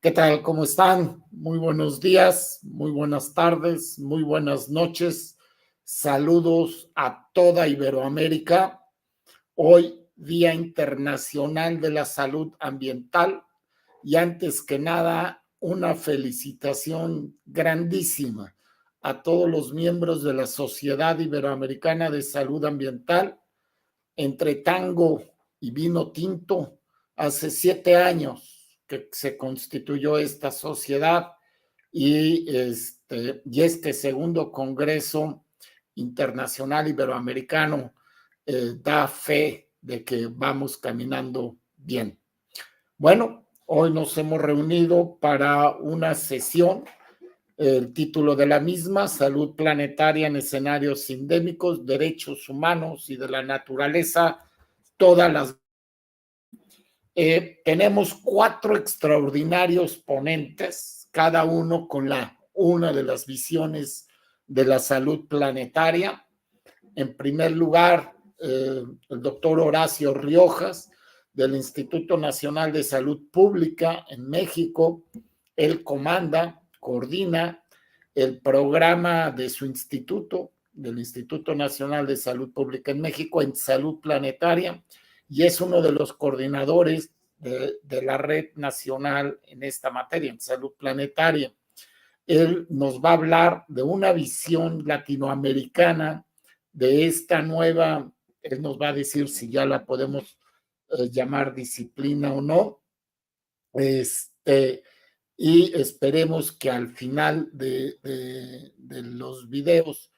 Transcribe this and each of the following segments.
¿Qué tal? ¿Cómo están? Muy buenos días, muy buenas tardes, muy buenas noches. Saludos a toda Iberoamérica. Hoy, Día Internacional de la Salud Ambiental. Y antes que nada, una felicitación grandísima a todos los miembros de la Sociedad Iberoamericana de Salud Ambiental. Entre tango y vino tinto, hace 7 años que se constituyó esta sociedad y este segundo Congreso Internacional Iberoamericano da fe de que vamos caminando bien. Bueno, hoy nos hemos reunido para una sesión. El título de la misma: Salud planetaria en escenarios endémicos, derechos humanos y de la naturaleza, todas las... tenemos 4 extraordinarios ponentes, cada uno con una de las visiones de la salud planetaria. En primer lugar, el doctor Horacio Riojas, del Instituto Nacional de Salud Pública en México. Él coordina el programa de su instituto, del Instituto Nacional de Salud Pública en México, en salud planetaria, y es uno de los coordinadores de la red nacional en esta materia, en salud planetaria. Él nos va a hablar de una visión latinoamericana de esta nueva, él nos va a decir si ya la podemos llamar disciplina o no, y esperemos que al final de los videos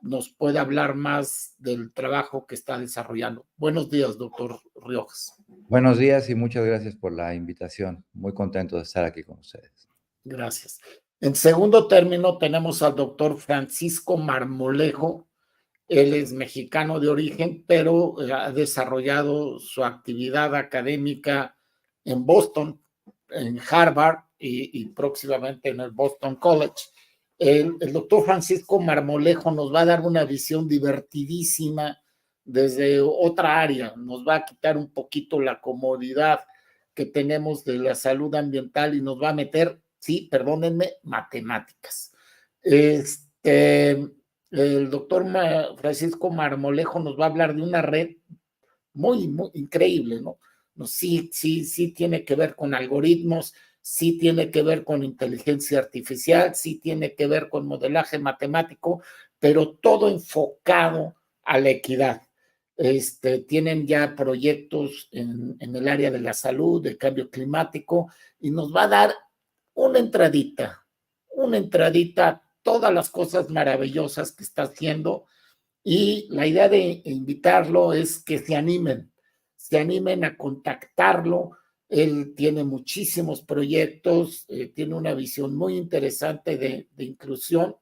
nos pueda hablar más del trabajo que está desarrollando. Buenos días, doctor Riojas. Buenos días y muchas gracias por la invitación. Muy contento de estar aquí con ustedes. Gracias. En segundo término tenemos al doctor Francisco Marmolejo. Él es mexicano de origen, pero ha desarrollado su actividad académica en Boston, en Harvard y próximamente en el Boston College. El doctor Francisco Marmolejo nos va a dar una visión divertidísima desde otra área. Nos va a quitar un poquito la comodidad que tenemos de la salud ambiental y nos va a meter, sí, perdónenme, matemáticas. El doctor Francisco Marmolejo nos va a hablar de una red muy, muy increíble, ¿no? Sí tiene que ver con algoritmos, sí tiene que ver con inteligencia artificial, sí tiene que ver con modelaje matemático, pero todo enfocado a la equidad. Tienen ya proyectos en el área de la salud, del cambio climático, y nos va a dar una entradita a todas las cosas maravillosas que está haciendo. Y la idea de invitarlo es que se animen a contactarlo. Él tiene muchísimos proyectos, tiene una visión muy interesante de inclusión.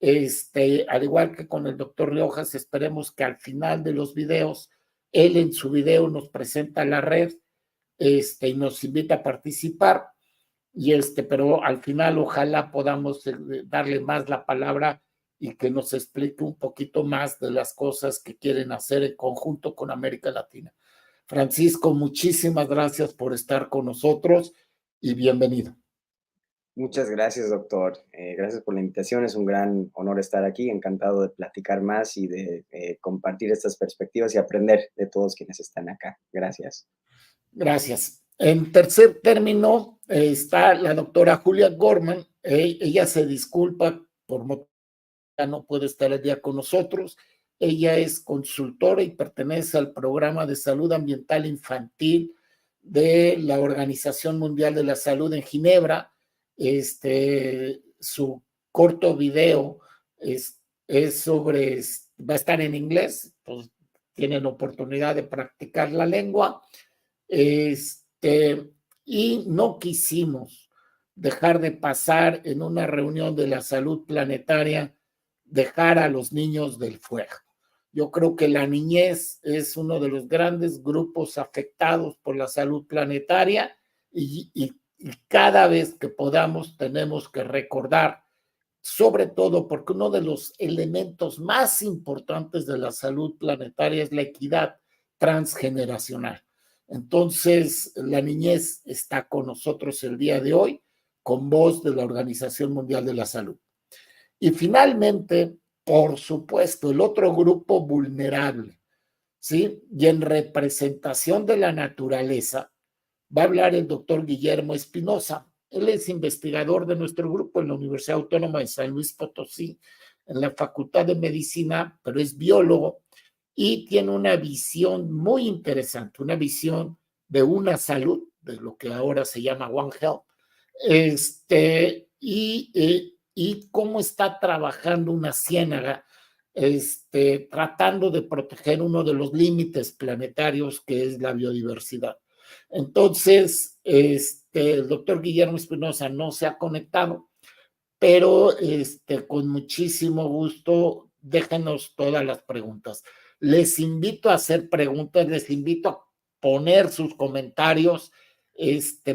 Al igual que con el doctor Riojas, esperemos que al final de los videos, él en su video nos presenta la red y nos invita a participar. Pero al final ojalá podamos darle más la palabra y que nos explique un poquito más de las cosas que quieren hacer en conjunto con América Latina. Francisco, muchísimas gracias por estar con nosotros y bienvenido. Muchas gracias, doctor. Gracias por la invitación. Es un gran honor estar aquí. Encantado de platicar más y de compartir estas perspectivas y aprender de todos quienes están acá. Gracias. Gracias. En tercer término está la doctora Julia Gorman. Ella se disculpa por no puede estar el día con nosotros. Ella es consultora y pertenece al programa de salud ambiental infantil de la Organización Mundial de la Salud en Ginebra. Su corto video es sobre, va a estar en inglés, pues tienen oportunidad de practicar la lengua. Y no quisimos dejar de pasar en una reunión de la salud planetaria, dejar a los niños del fuego. Yo creo que la niñez es uno de los grandes grupos afectados por la salud planetaria y cada vez que podamos tenemos que recordar, sobre todo porque uno de los elementos más importantes de la salud planetaria es la equidad transgeneracional. Entonces, la niñez está con nosotros el día de hoy, con voz de la Organización Mundial de la Salud. Y finalmente, por supuesto, el otro grupo vulnerable, ¿sí? Y en representación de la naturaleza, va a hablar el doctor Guillermo Espinosa. Él es investigador de nuestro grupo en la Universidad Autónoma de San Luis Potosí, en la Facultad de Medicina, pero es biólogo y tiene una visión muy interesante, una visión de una salud, de lo que ahora se llama One Health, y cómo está trabajando una ciénaga, tratando de proteger uno de los límites planetarios que es la biodiversidad. Entonces, el doctor Guillermo Espinosa no se ha conectado, pero con muchísimo gusto, déjenos todas las preguntas. Les invito a hacer preguntas, les invito a poner sus comentarios.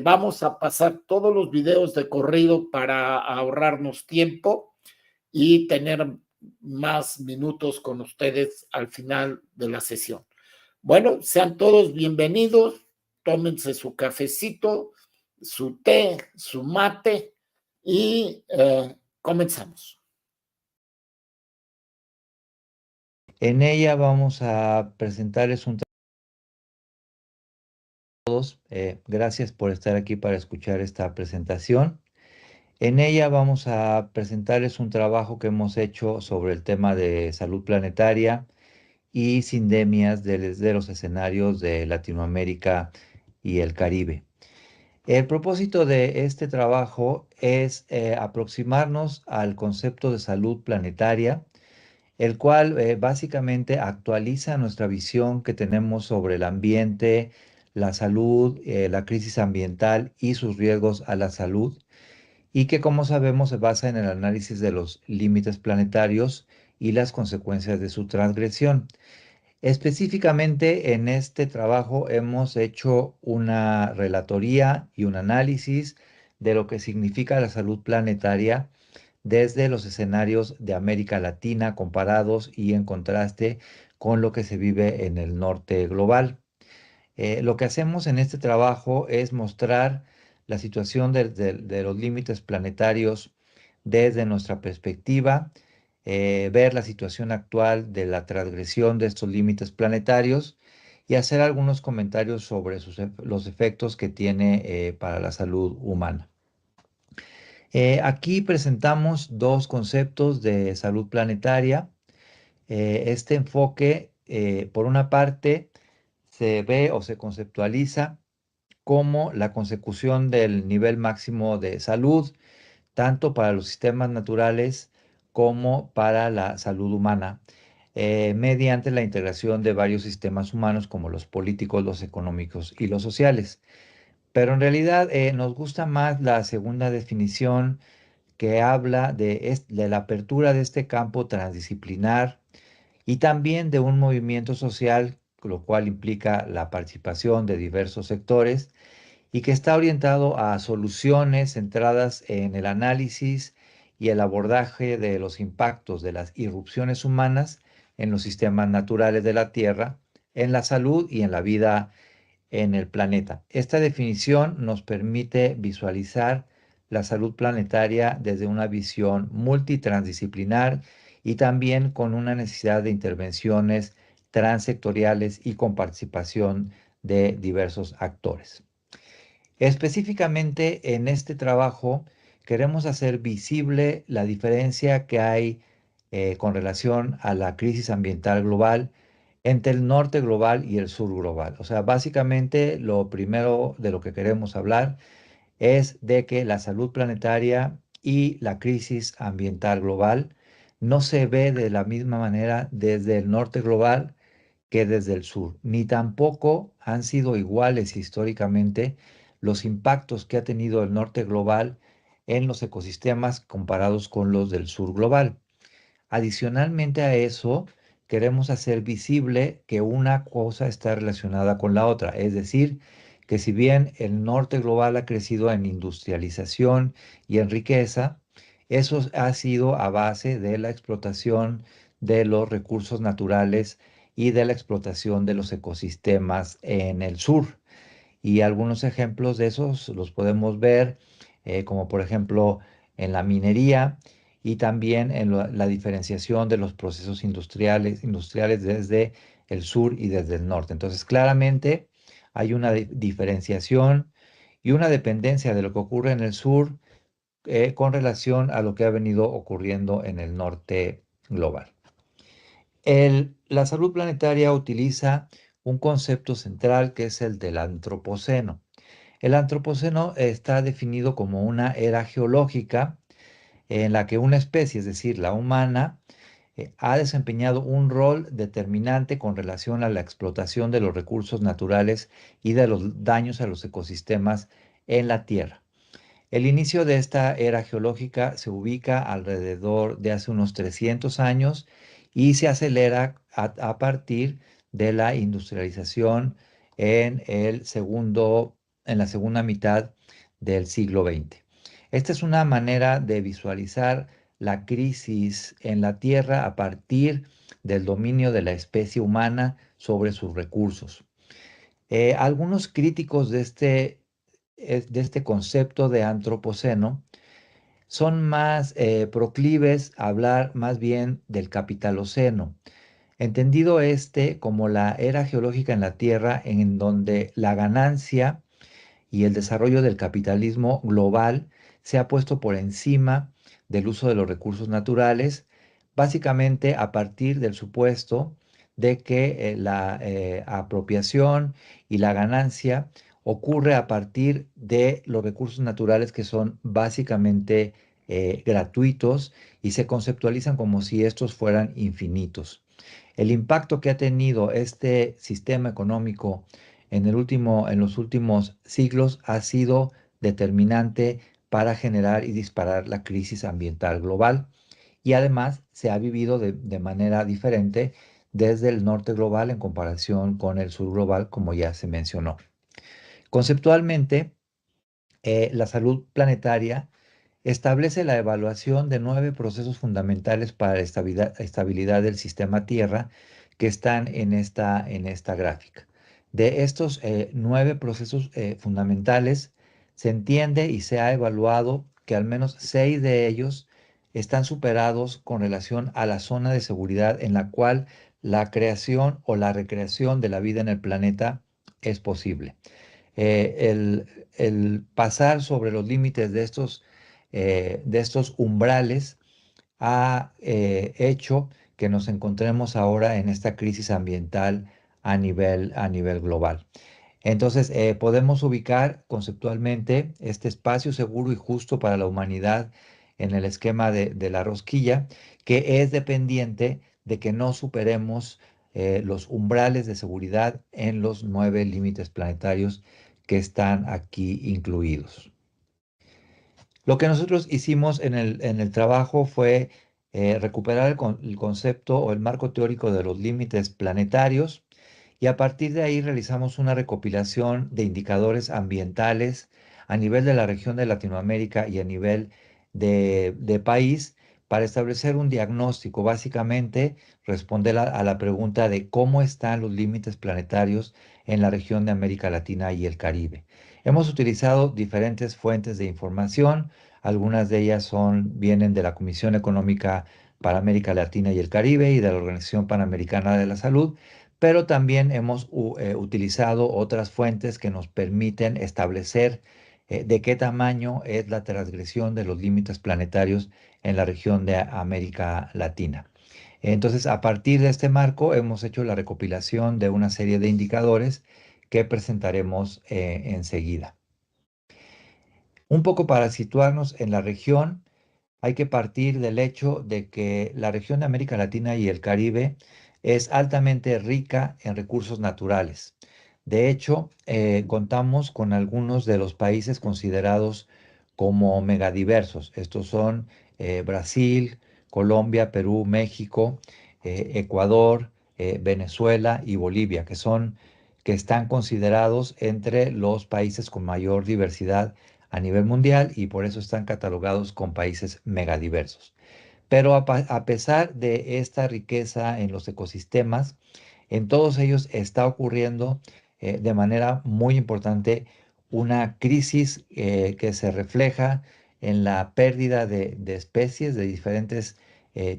Vamos a pasar todos los videos de corrido para ahorrarnos tiempo y tener más minutos con ustedes al final de la sesión. Bueno, sean todos bienvenidos, tómense su cafecito, su té, su mate y comenzamos. En ella vamos a presentarles un todos. Gracias por estar aquí para escuchar esta presentación. En ella vamos a presentarles un trabajo que hemos hecho sobre el tema de salud planetaria y sindemias de los escenarios de Latinoamérica y el Caribe. El propósito de este trabajo es aproximarnos al concepto de salud planetaria, el cual básicamente actualiza nuestra visión que tenemos sobre el ambiente, la salud, la crisis ambiental y sus riesgos a la salud, y que como sabemos se basa en el análisis de los límites planetarios y las consecuencias de su transgresión. Específicamente en este trabajo hemos hecho una relatoría y un análisis de lo que significa la salud planetaria desde los escenarios de América Latina comparados y en contraste con lo que se vive en el norte global. Lo que hacemos en este trabajo es mostrar la situación de los límites planetarios desde nuestra perspectiva, ver la situación actual de la transgresión de estos límites planetarios y hacer algunos comentarios sobre los efectos que tiene para la salud humana. Aquí presentamos dos conceptos de salud planetaria. Este enfoque, por una parte, se ve o se conceptualiza como la consecución del nivel máximo de salud, tanto para los sistemas naturales como para la salud humana, mediante la integración de varios sistemas humanos como los políticos, los económicos y los sociales. Pero en realidad nos gusta más la segunda definición, que habla de la apertura de este campo transdisciplinar y también de un movimiento social, lo cual implica la participación de diversos sectores y que está orientado a soluciones centradas en el análisis y el abordaje de los impactos de las irrupciones humanas en los sistemas naturales de la Tierra, en la salud y en la vida en el planeta. Esta definición nos permite visualizar la salud planetaria desde una visión multitransdisciplinar y también con una necesidad de intervenciones transsectoriales y con participación de diversos actores. Específicamente en este trabajo queremos hacer visible la diferencia que hay con relación a la crisis ambiental global entre el norte global y el sur global. O sea, básicamente lo primero de lo que queremos hablar es de que la salud planetaria y la crisis ambiental global no se ve de la misma manera desde el norte global que desde el sur, ni tampoco han sido iguales históricamente los impactos que ha tenido el norte global en los ecosistemas comparados con los del sur global. Adicionalmente a eso, queremos hacer visible que una cosa está relacionada con la otra, es decir, que si bien el norte global ha crecido en industrialización y en riqueza, eso ha sido a base de la explotación de los recursos naturales y de la explotación de los ecosistemas en el sur. y algunos ejemplos de esos los podemos ver, como por ejemplo en la minería y también en la diferenciación de los procesos industriales desde el sur y desde el norte. Entonces, claramente hay una diferenciación y una dependencia de lo que ocurre en el sur con relación a lo que ha venido ocurriendo en el norte global. La salud planetaria utiliza un concepto central que es el del antropoceno. El antropoceno está definido como una era geológica en la que una especie, es decir, la humana, ha desempeñado un rol determinante con relación a la explotación de los recursos naturales y de los daños a los ecosistemas en la Tierra. El inicio de esta era geológica se ubica alrededor de hace unos 300 años y se acelera a partir de la industrialización en en la segunda mitad del siglo XX. Esta es una manera de visualizar la crisis en la Tierra a partir del dominio de la especie humana sobre sus recursos. Algunos críticos de este concepto de antropoceno son más proclives a hablar más bien del capitaloceno, entendido este como la era geológica en la Tierra en donde la ganancia y el desarrollo del capitalismo global se ha puesto por encima del uso de los recursos naturales, básicamente a partir del supuesto de que la apropiación y la ganancia ocurre a partir de los recursos naturales que son básicamente gratuitos y se conceptualizan como si estos fueran infinitos. El impacto que ha tenido este sistema económico en los últimos siglos ha sido determinante para generar y disparar la crisis ambiental global y además se ha vivido de manera diferente desde el norte global en comparación con el sur global, como ya se mencionó. Conceptualmente, la salud planetaria establece la evaluación de 9 procesos fundamentales para la estabilidad del sistema Tierra que están en esta gráfica. De estos 9 procesos fundamentales, se entiende y se ha evaluado que al menos 6 de ellos están superados con relación a la zona de seguridad en la cual la creación o la recreación de la vida en el planeta es posible. El pasar sobre los límites de estos umbrales ha hecho que nos encontremos ahora en esta crisis ambiental a nivel global. Entonces, podemos ubicar conceptualmente este espacio seguro y justo para la humanidad en el esquema de la rosquilla, que es dependiente de que no superemos los umbrales de seguridad en los 9 límites planetarios que están aquí incluidos. Lo que nosotros hicimos en el trabajo fue recuperar el concepto o el marco teórico de los límites planetarios y a partir de ahí realizamos una recopilación de indicadores ambientales a nivel de la región de Latinoamérica y a nivel de país para establecer un diagnóstico. Básicamente, responder a la pregunta de cómo están los límites planetarios en la región de América Latina y el Caribe. Hemos utilizado diferentes fuentes de información, algunas de ellas vienen de la Comisión Económica para América Latina y el Caribe y de la Organización Panamericana de la Salud, pero también hemos utilizado otras fuentes que nos permiten establecer de qué tamaño es la transgresión de los límites planetarios en la región de América Latina. Entonces, a partir de este marco, hemos hecho la recopilación de una serie de indicadores que presentaremos enseguida. Un poco para situarnos en la región, hay que partir del hecho de que la región de América Latina y el Caribe es altamente rica en recursos naturales. De hecho, contamos con algunos de los países considerados como megadiversos. Estos son Brasil, Colombia, Perú, México, Ecuador, Venezuela y Bolivia, que están considerados entre los países con mayor diversidad a nivel mundial y por eso están catalogados con países megadiversos. Pero a pesar de esta riqueza en los ecosistemas, en todos ellos está ocurriendo de manera muy importante una crisis que se refleja en la pérdida de especies, de diferentes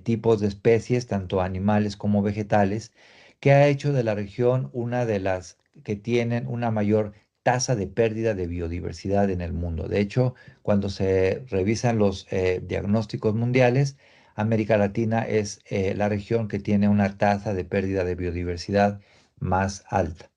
tipos de especies, tanto animales como vegetales, que ha hecho de la región una de las que tienen una mayor tasa de pérdida de biodiversidad en el mundo. De hecho, cuando se revisan los diagnósticos mundiales, América Latina es la región que tiene una tasa de pérdida de biodiversidad más alta.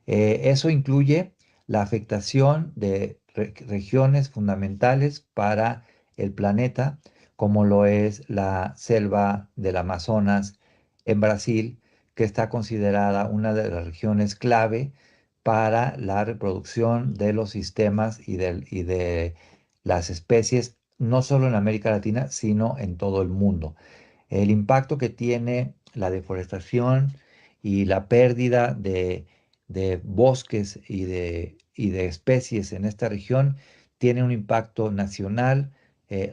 Eso incluye la afectación de regiones fundamentales para el planeta, como lo es la selva del Amazonas en Brasil, que está considerada una de las regiones clave para la reproducción de los sistemas y de las especies, no solo en América Latina, sino en todo el mundo. El impacto que tiene la deforestación y la pérdida de bosques y de especies en esta región tiene un impacto nacional,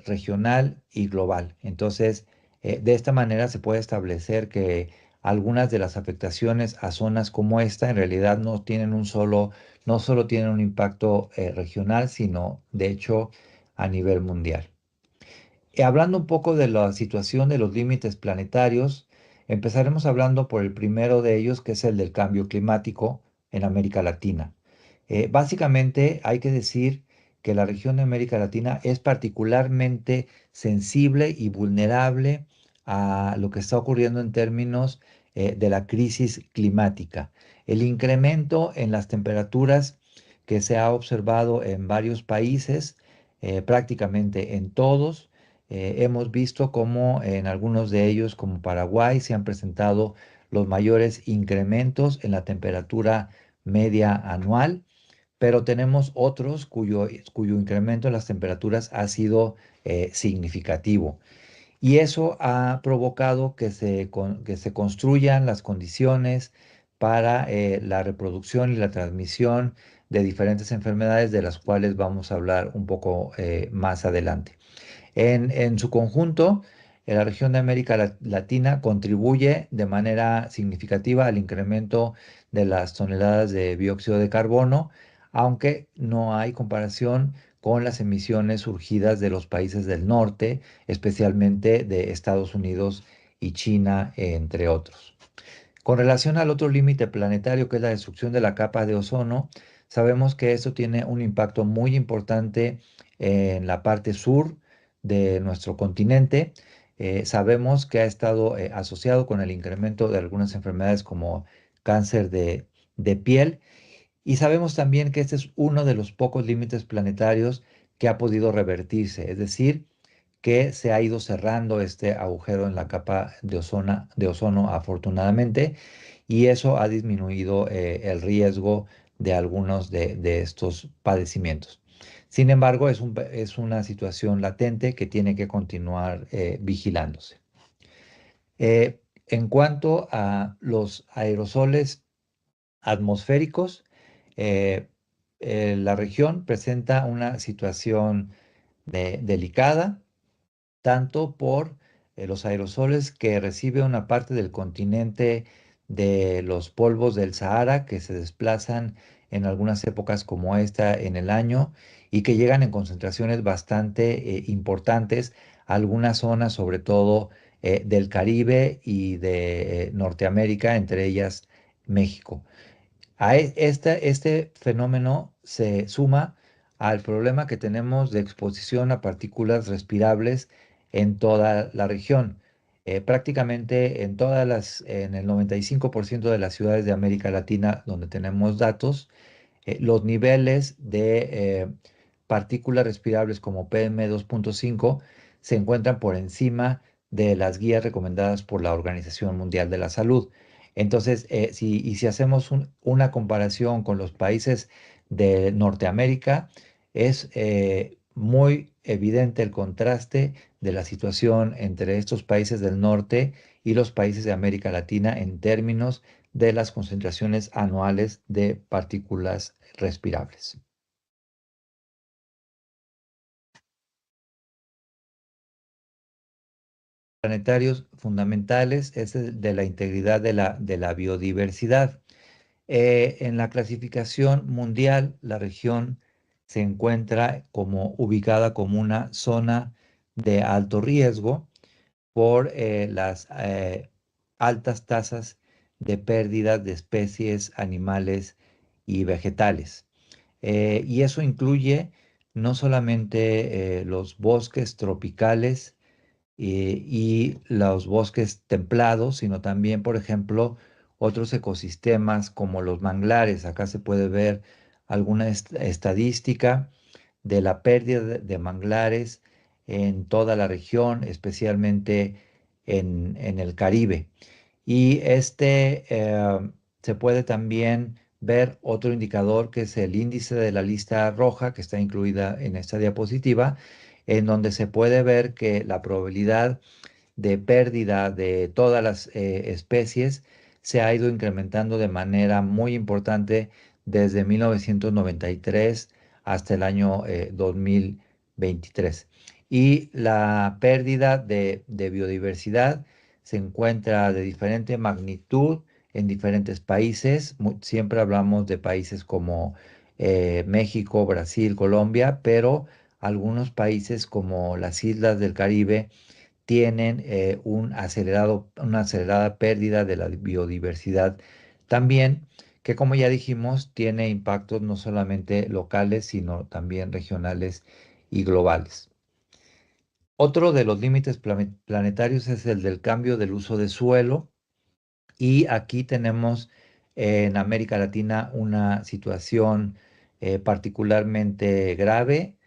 regional y global. Entonces, de esta manera se puede establecer que algunas de las afectaciones a zonas como esta en realidad no solo tienen un impacto regional, sino de hecho a nivel mundial. Hablando un poco de la situación de los límites planetarios, empezaremos hablando por el primero de ellos, que es el del cambio climático en América Latina. Básicamente hay que decir que la región de América Latina es particularmente sensible y vulnerable a lo que está ocurriendo en términos de la crisis climática. El incremento en las temperaturas que se ha observado en varios países, prácticamente en todos, hemos visto cómo en algunos de ellos, como Paraguay, se han presentado los mayores incrementos en la temperatura media anual, pero tenemos otros cuyo incremento en las temperaturas ha sido significativo. Y eso ha provocado que se construyan las condiciones para la reproducción y la transmisión de diferentes enfermedades de las cuales vamos a hablar un poco más adelante. En su conjunto, la región de América Latina contribuye de manera significativa al incremento de las toneladas de dióxido de carbono, aunque no hay comparación con las emisiones surgidas de los países del norte, especialmente de Estados Unidos y China, entre otros. Con relación al otro límite planetario, que es la destrucción de la capa de ozono, sabemos que esto tiene un impacto muy importante en la parte sur de nuestro continente. Sabemos que ha estado asociado con el incremento de algunas enfermedades como cáncer de piel, y sabemos también que este es uno de los pocos límites planetarios que ha podido revertirse, es decir, que se ha ido cerrando este agujero en la capa de ozono afortunadamente, y eso ha disminuido el riesgo de algunos de estos padecimientos. Sin embargo, es una situación latente que tiene que continuar vigilándose. En cuanto a los aerosoles atmosféricos, eh, la región presenta una situación delicada, tanto por los aerosoles que recibe una parte del continente de los polvos del Sahara que se desplazan en algunas épocas como esta en el año y que llegan en concentraciones bastante importantes a algunas zonas, sobre todo del Caribe y de Norteamérica, entre ellas México. Este fenómeno se suma al problema que tenemos de exposición a partículas respirables en toda la región. Prácticamente en el 95% de las ciudades de América Latina donde tenemos datos, los niveles de partículas respirables como PM2.5 se encuentran por encima de las guías recomendadas por la Organización Mundial de la Salud. Entonces, si hacemos una comparación con los países de Norteamérica, es muy evidente el contraste de la situación entre estos países del norte y los países de América Latina en términos de las concentraciones anuales de partículas respirables. Planetarios fundamentales es el de la integridad de la biodiversidad. En la clasificación mundial, la región se encuentra como ubicada como una zona de alto riesgo por las altas tasas de pérdida de especies animales y vegetales. Y eso incluye no solamente los bosques tropicales y los bosques templados, sino también, por ejemplo, otros ecosistemas como los manglares. Acá se puede ver alguna estadística de la pérdida de manglares en toda la región, especialmente en el Caribe. Y se puede también ver otro indicador que es el índice de la lista roja que está incluida en esta diapositiva, en donde se puede ver que la probabilidad de pérdida de todas las especies se ha ido incrementando de manera muy importante desde 1993 hasta el año 2023. Y la pérdida de biodiversidad se encuentra de diferente magnitud en diferentes países. Siempre hablamos de países como México, Brasil, Colombia, pero algunos países como las islas del Caribe tienen una acelerada pérdida de la biodiversidad también, que como ya dijimos, tiene impactos no solamente locales, sino también regionales y globales. Otro de los límites planetarios es el del cambio del uso de suelo. Y aquí tenemos en América Latina una situación particularmente grave,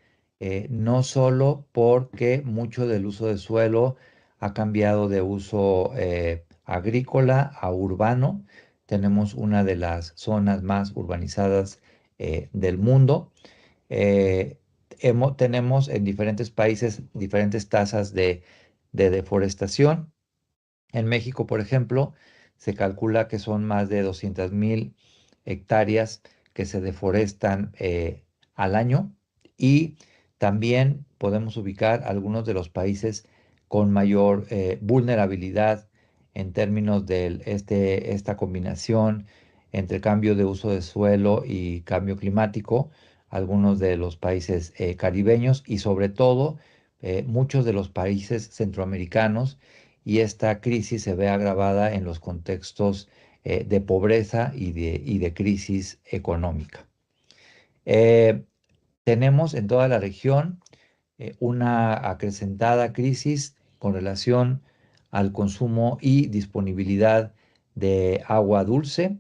no solo porque mucho del uso de suelo ha cambiado de uso agrícola a urbano. Tenemos una de las zonas más urbanizadas del mundo. Eh, Tenemos en diferentes países diferentes tasas de deforestación. En México, por ejemplo, se calcula que son más de 200,000 hectáreas que se deforestan al año, y también podemos ubicar algunos de los países con mayor vulnerabilidad en términos de esta combinación entre cambio de uso de suelo y cambio climático, algunos de los países caribeños y sobre todo muchos de los países centroamericanos, y esta crisis se ve agravada en los contextos de pobreza y de crisis económica. Eh, Tenemos en toda la región una acrecentada crisis con relación al consumo y disponibilidad de agua dulce.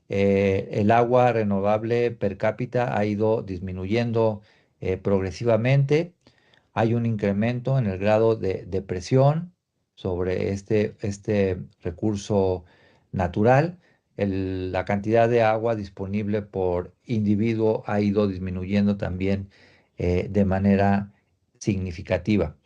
El agua renovable per cápita ha ido disminuyendo progresivamente. Hay un incremento en el grado de presión sobre este recurso natural. La cantidad de agua disponible por individuo ha ido disminuyendo también de manera significativa.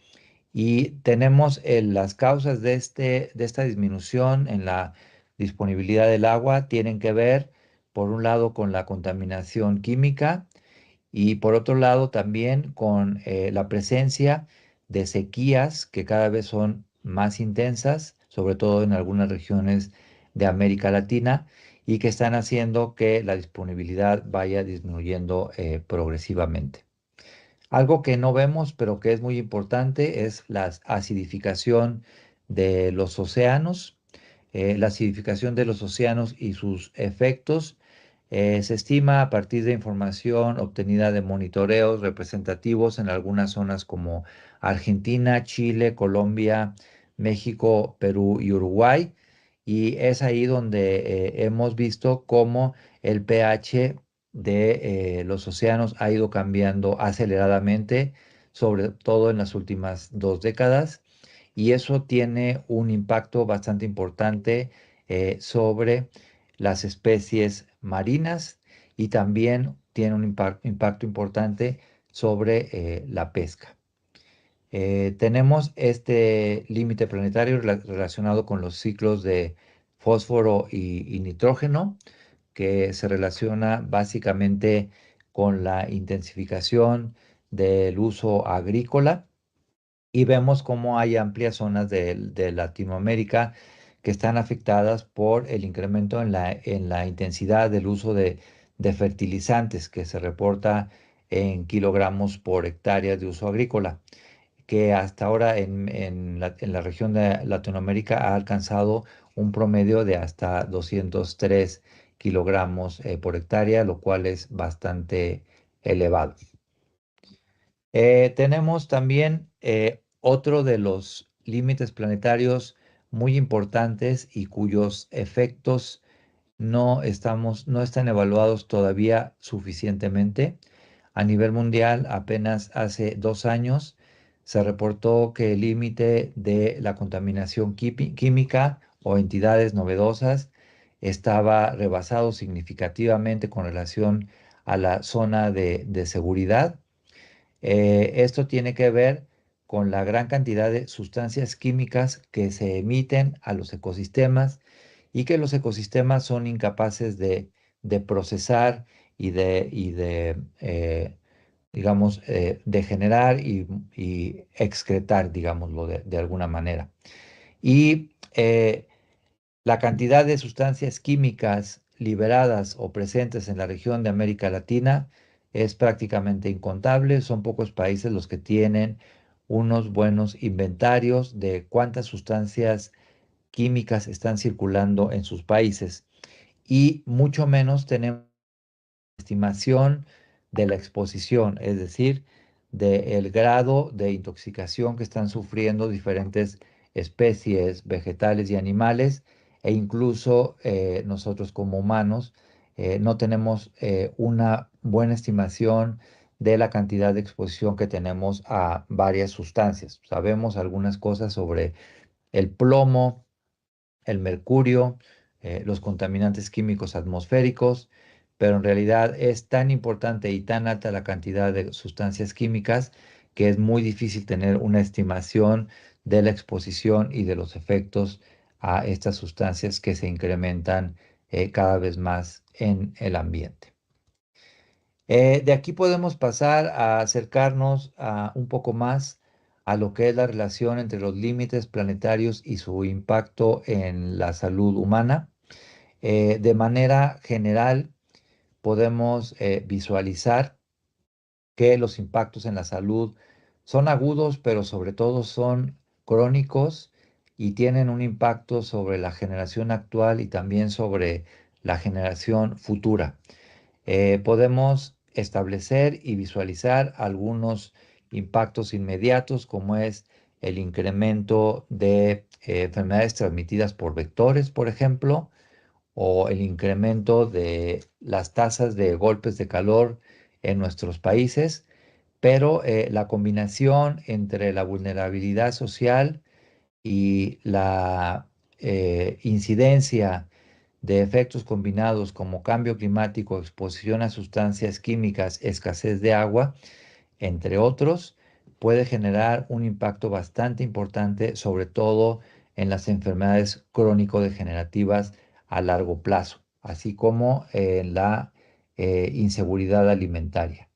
Y tenemos las causas de esta disminución en la disponibilidad del agua tienen que ver, por un lado, con la contaminación química y por otro lado también con la presencia de sequías que cada vez son más intensas, sobre todo en algunas regiones de América Latina, y que están haciendo que la disponibilidad vaya disminuyendo progresivamente. Algo que no vemos, pero que es muy importante, es la acidificación de los océanos. La acidificación de los océanos y sus efectos se estima a partir de información obtenida de monitoreos representativos en algunas zonas como Argentina, Chile, Colombia, México, Perú y Uruguay. Y es ahí donde hemos visto cómo el pH de los océanos ha ido cambiando aceleradamente, sobre todo en las últimas 2 décadas, y eso tiene un impacto bastante importante sobre las especies marinas, y también tiene un impacto importante sobre la pesca. Tenemos este límite planetario relacionado con los ciclos de fósforo y nitrógeno, que se relaciona básicamente con la intensificación del uso agrícola, y vemos cómo hay amplias zonas de Latinoamérica que están afectadas por el incremento en la intensidad del uso de fertilizantes, que se reporta en kilogramos por hectárea de uso agrícola, que hasta ahora en la región de Latinoamérica ha alcanzado un promedio de hasta 203 kilogramos por hectárea, lo cual es bastante elevado. Tenemos también otro de los límites planetarios muy importantes y cuyos efectos no están evaluados todavía suficientemente. A nivel mundial, apenas hace 2 años se reportó que el límite de la contaminación química o entidades novedosas estaba rebasado significativamente con relación a la zona de seguridad. Esto tiene que ver con la gran cantidad de sustancias químicas que se emiten a los ecosistemas y que los ecosistemas son incapaces de procesar digamos, de generar y excretar, digámoslo, de alguna manera. Y la cantidad de sustancias químicas liberadas o presentes en la región de América Latina es prácticamente incontable. Son pocos países los que tienen unos buenos inventarios de cuántas sustancias químicas están circulando en sus países y mucho menos tenemos estimación de la exposición, es decir, del grado de intoxicación que están sufriendo diferentes especies vegetales y animales, e incluso nosotros como humanos no tenemos una buena estimación de la cantidad de exposición que tenemos a varias sustancias. Sabemos algunas cosas sobre el plomo, el mercurio, los contaminantes químicos atmosféricos, pero en realidad es tan importante y tan alta la cantidad de sustancias químicas que es muy difícil tener una estimación de la exposición y de los efectos a estas sustancias que se incrementan cada vez más en el ambiente. De aquí podemos pasar a acercarnos un poco más a lo que es la relación entre los límites planetarios y su impacto en la salud humana. De manera general, podemos visualizar que los impactos en la salud son agudos, pero sobre todo son crónicos y tienen un impacto sobre la generación actual y también sobre la generación futura. Podemos establecer y visualizar algunos impactos inmediatos, como es el incremento de enfermedades transmitidas por vectores, por ejemplo, o el incremento de las tasas de golpes de calor en nuestros países, pero la combinación entre la vulnerabilidad social y la incidencia de efectos combinados como cambio climático, exposición a sustancias químicas, escasez de agua, entre otros, puede generar un impacto bastante importante, sobre todo en las enfermedades crónico-degenerativas a largo plazo, así como en la inseguridad alimentaria.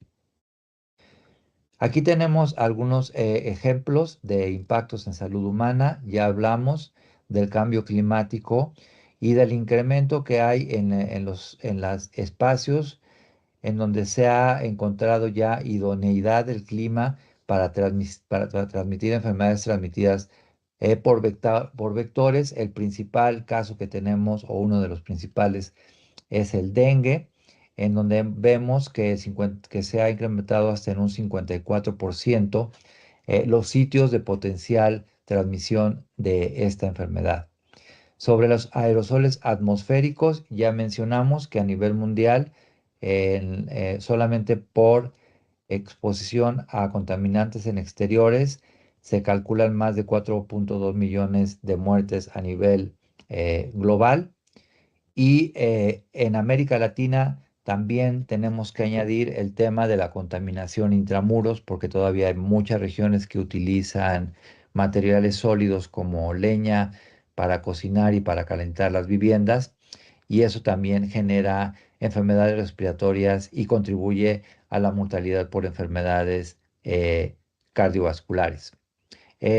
Aquí tenemos algunos ejemplos de impactos en salud humana. Ya hablamos del cambio climático y del incremento que hay en los espacios en donde se ha encontrado ya idoneidad del clima para transmitir enfermedades transmitidas por vectores. El principal caso que tenemos, o uno de los principales, es el dengue, en donde vemos que se ha incrementado hasta en un 54% los sitios de potencial transmisión de esta enfermedad. Sobre los aerosoles atmosféricos, ya mencionamos que a nivel mundial, solamente por exposición a contaminantes en exteriores, se calculan más de 4.2 millones de muertes a nivel global. Y en América Latina también tenemos que añadir el tema de la contaminación intramuros, porque todavía hay muchas regiones que utilizan materiales sólidos como leña para cocinar y para calentar las viviendas, y eso también genera enfermedades respiratorias y contribuye a la mortalidad por enfermedades cardiovasculares.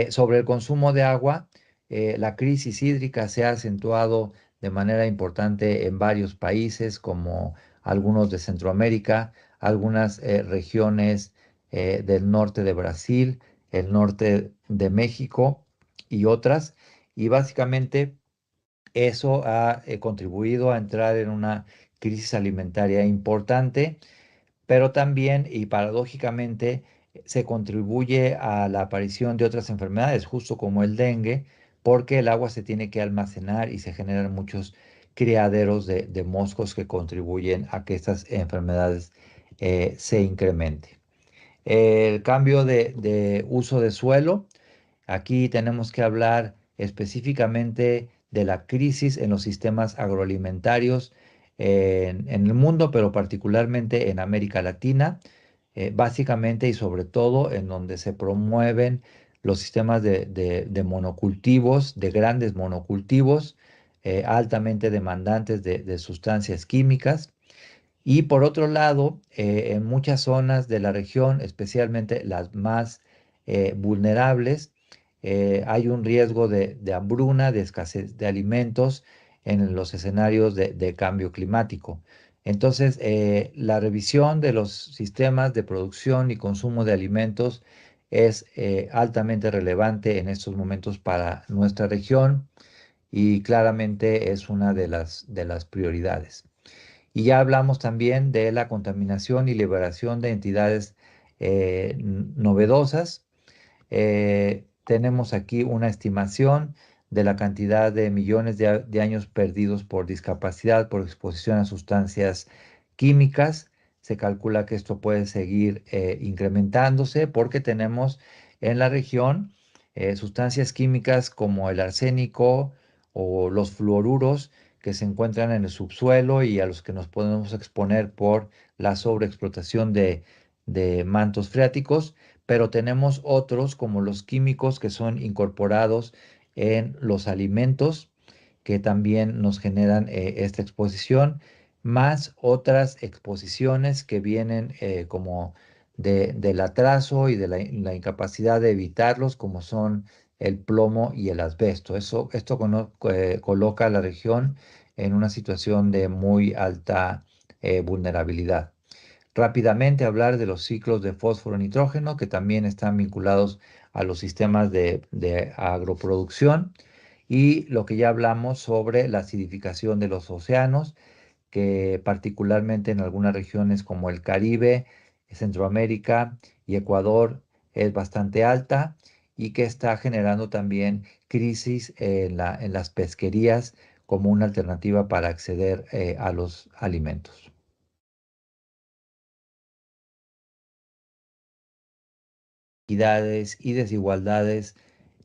Sobre el consumo de agua, La crisis hídrica se ha acentuado de manera importante en varios países, como algunos de Centroamérica, algunas regiones del norte de Brasil, el norte de México y otras. Y básicamente eso ha contribuido a entrar en una crisis alimentaria importante, pero también y paradójicamente se contribuye a la aparición de otras enfermedades, justo como el dengue, porque el agua se tiene que almacenar y se generan muchos criaderos de moscos que contribuyen a que estas enfermedades se incrementen. El cambio de uso de suelo. Aquí tenemos que hablar específicamente de la crisis en los sistemas agroalimentarios en el mundo, pero particularmente en América Latina, básicamente y sobre todo en donde se promueven los sistemas de monocultivos, de grandes monocultivos, altamente demandantes de sustancias químicas. Y por otro lado, en muchas zonas de la región, especialmente las más vulnerables, hay un riesgo de hambruna, de escasez de alimentos en los escenarios de cambio climático. Entonces, la revisión de los sistemas de producción y consumo de alimentos es altamente relevante en estos momentos para nuestra región y claramente es una de las prioridades. Y ya hablamos también de la contaminación y liberación de entidades novedosas. Tenemos aquí una estimación de la cantidad de millones de años perdidos por discapacidad, por exposición a sustancias químicas. Se calcula que esto puede seguir incrementándose porque tenemos en la región sustancias químicas como el arsénico o los fluoruros que se encuentran en el subsuelo y a los que nos podemos exponer por la sobreexplotación de mantos freáticos, pero tenemos otros como los químicos que son incorporados en los alimentos que también nos generan esta exposición, más otras exposiciones que vienen como del atraso y de la incapacidad de evitarlos, como son el plomo y el asbesto. Esto coloca a la región en una situación de muy alta vulnerabilidad. Rápidamente hablar de los ciclos de fósforo-nitrógeno, que también están vinculados a los sistemas de agroproducción, y lo que ya hablamos sobre la acidificación de los océanos, que particularmente en algunas regiones como el Caribe, Centroamérica y Ecuador es bastante alta y que está generando también crisis en las pesquerías como una alternativa para acceder a los alimentos. Inequidades y desigualdades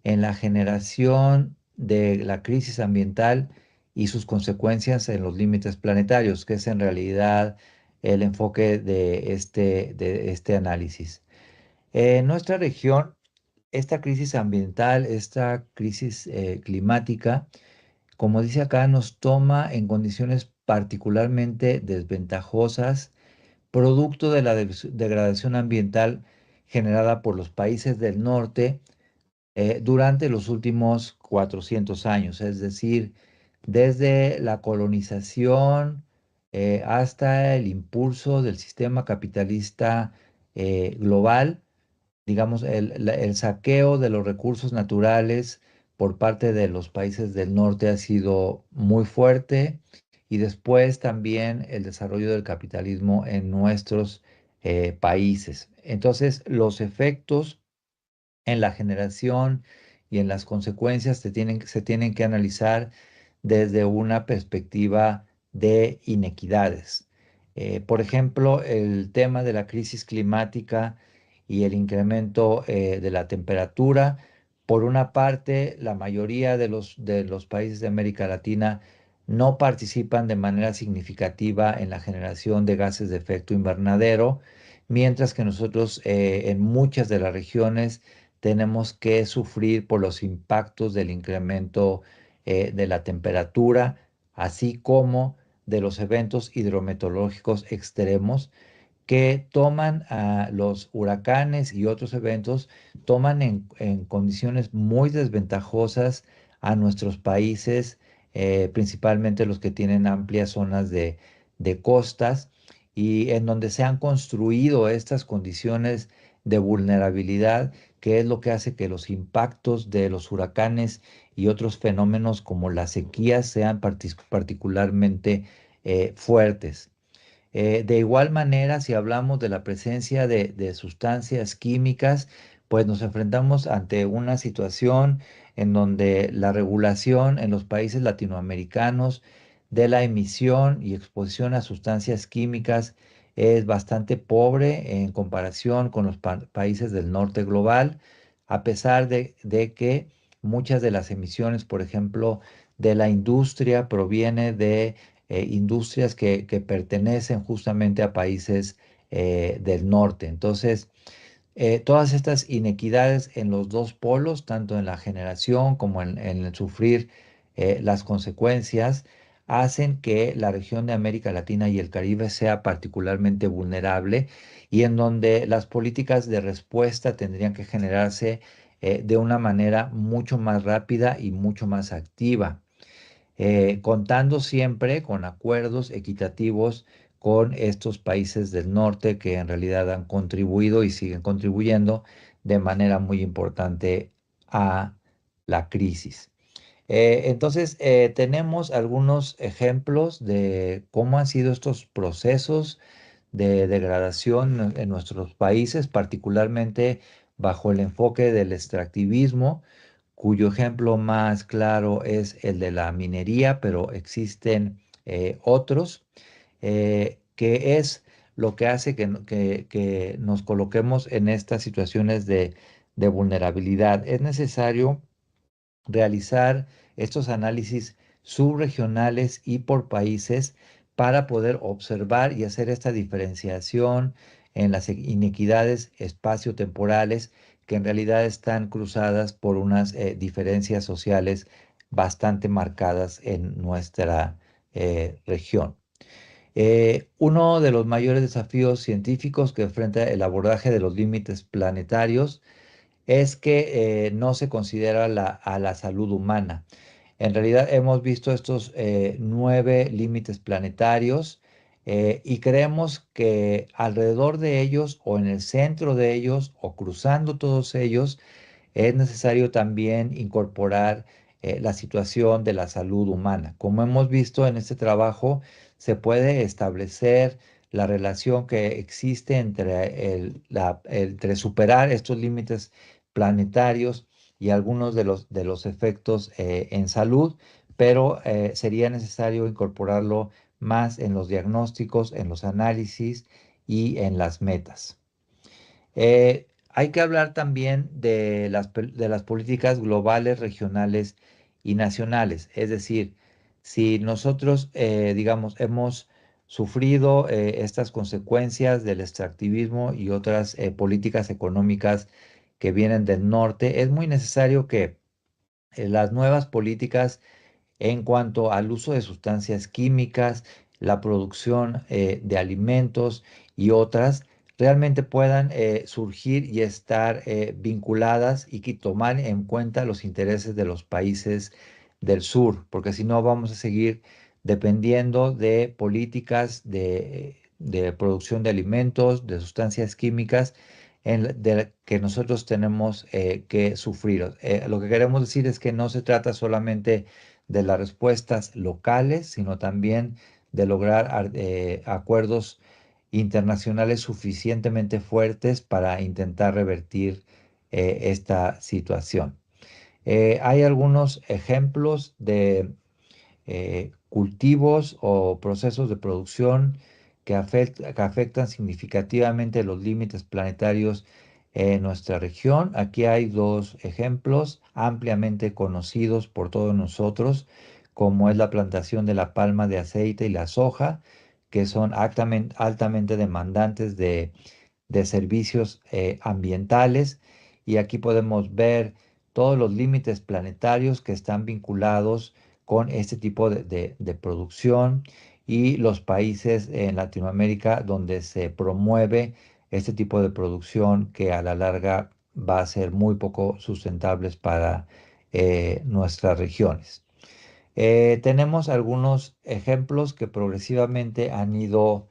en la generación de la crisis ambiental y sus consecuencias en los límites planetarios, que es en realidad el enfoque de este análisis. En nuestra región, esta crisis ambiental, esta crisis climática, como dice acá, nos toma en condiciones particularmente desventajosas producto de la degradación ambiental generada por los países del norte durante los últimos 400 años, es decir, desde la colonización hasta el impulso del sistema capitalista global, digamos, el saqueo de los recursos naturales por parte de los países del norte ha sido muy fuerte y después también el desarrollo del capitalismo en nuestros países. Entonces, los efectos en la generación y en las consecuencias se tienen que analizar desde una perspectiva de inequidades. Por ejemplo, el tema de la crisis climática y el incremento de la temperatura. Por una parte, la mayoría de los países de América Latina no participan de manera significativa en la generación de gases de efecto invernadero, mientras que nosotros en muchas de las regiones tenemos que sufrir por los impactos del incremento de la temperatura, así como de los eventos hidrometeorológicos extremos que toman a los huracanes y otros eventos, toman en condiciones muy desventajosas a nuestros países, principalmente los que tienen amplias zonas de costas y en donde se han construido estas condiciones de vulnerabilidad, que es lo que hace que los impactos de los huracanes y otros fenómenos como las sequías sean particularmente fuertes. De igual manera, si hablamos de la presencia de sustancias químicas, pues nos enfrentamos ante una situación en donde la regulación en los países latinoamericanos de la emisión y exposición a sustancias químicas es bastante pobre en comparación con los países del norte global, a pesar de que muchas de las emisiones, por ejemplo, de la industria proviene de industrias que pertenecen justamente a países del norte. Entonces, todas estas inequidades en los dos polos, tanto en la generación como en el sufrir las consecuencias, hacen que la región de América Latina y el Caribe sea particularmente vulnerable y en donde las políticas de respuesta tendrían que generarse de una manera mucho más rápida y mucho más activa, contando siempre con acuerdos equitativos con estos países del norte que en realidad han contribuido y siguen contribuyendo de manera muy importante a la crisis. Entonces, tenemos algunos ejemplos de cómo han sido estos procesos de degradación en nuestros países, particularmente bajo el enfoque del extractivismo, cuyo ejemplo más claro es el de la minería, pero existen otros, que es lo que hace que nos coloquemos en estas situaciones de vulnerabilidad. Es necesario realizar estos análisis subregionales y por países para poder observar y hacer esta diferenciación en las inequidades espaciotemporales que en realidad están cruzadas por unas diferencias sociales bastante marcadas en nuestra región. Uno de los mayores desafíos científicos que enfrenta el abordaje de los límites planetarios es que no se considera a la salud humana. En realidad hemos visto estos 9 límites planetarios y creemos que alrededor de ellos o en el centro de ellos o cruzando todos ellos es necesario también incorporar la situación de la salud humana. Como hemos visto en este trabajo, se puede establecer la relación que existe entre, entre superar estos límites planetarios y algunos de los efectos en salud, pero sería necesario incorporarlo más en los diagnósticos, en los análisis y en las metas. Hay que hablar también de las políticas globales, regionales y nacionales. Es decir, si nosotros, digamos, hemos sufrido estas consecuencias del extractivismo y otras políticas económicas que vienen del norte, es muy necesario que las nuevas políticas en cuanto al uso de sustancias químicas, la producción de alimentos y otras, realmente puedan surgir y estar vinculadas y que tomar en cuenta los intereses de los países del sur, porque si no vamos a seguir dependiendo de políticas de producción de alimentos, de sustancias químicas de que nosotros tenemos que sufrir. Lo que queremos decir es que no se trata solamente de las respuestas locales, sino también de lograr acuerdos internacionales suficientemente fuertes para intentar revertir esta situación. Hay algunos ejemplos de cultivos o procesos de producción que afectan significativamente los límites planetarios en nuestra región. Aquí hay dos ejemplos ampliamente conocidos por todos nosotros, como es la plantación de la palma de aceite y la soja, que son altamente demandantes de servicios ambientales. Y aquí podemos ver todos los límites planetarios que están vinculados con este tipo de producción y los países en Latinoamérica donde se promueve este tipo de producción que a la larga va a ser muy poco sustentables para nuestras regiones. Tenemos algunos ejemplos que progresivamente han ido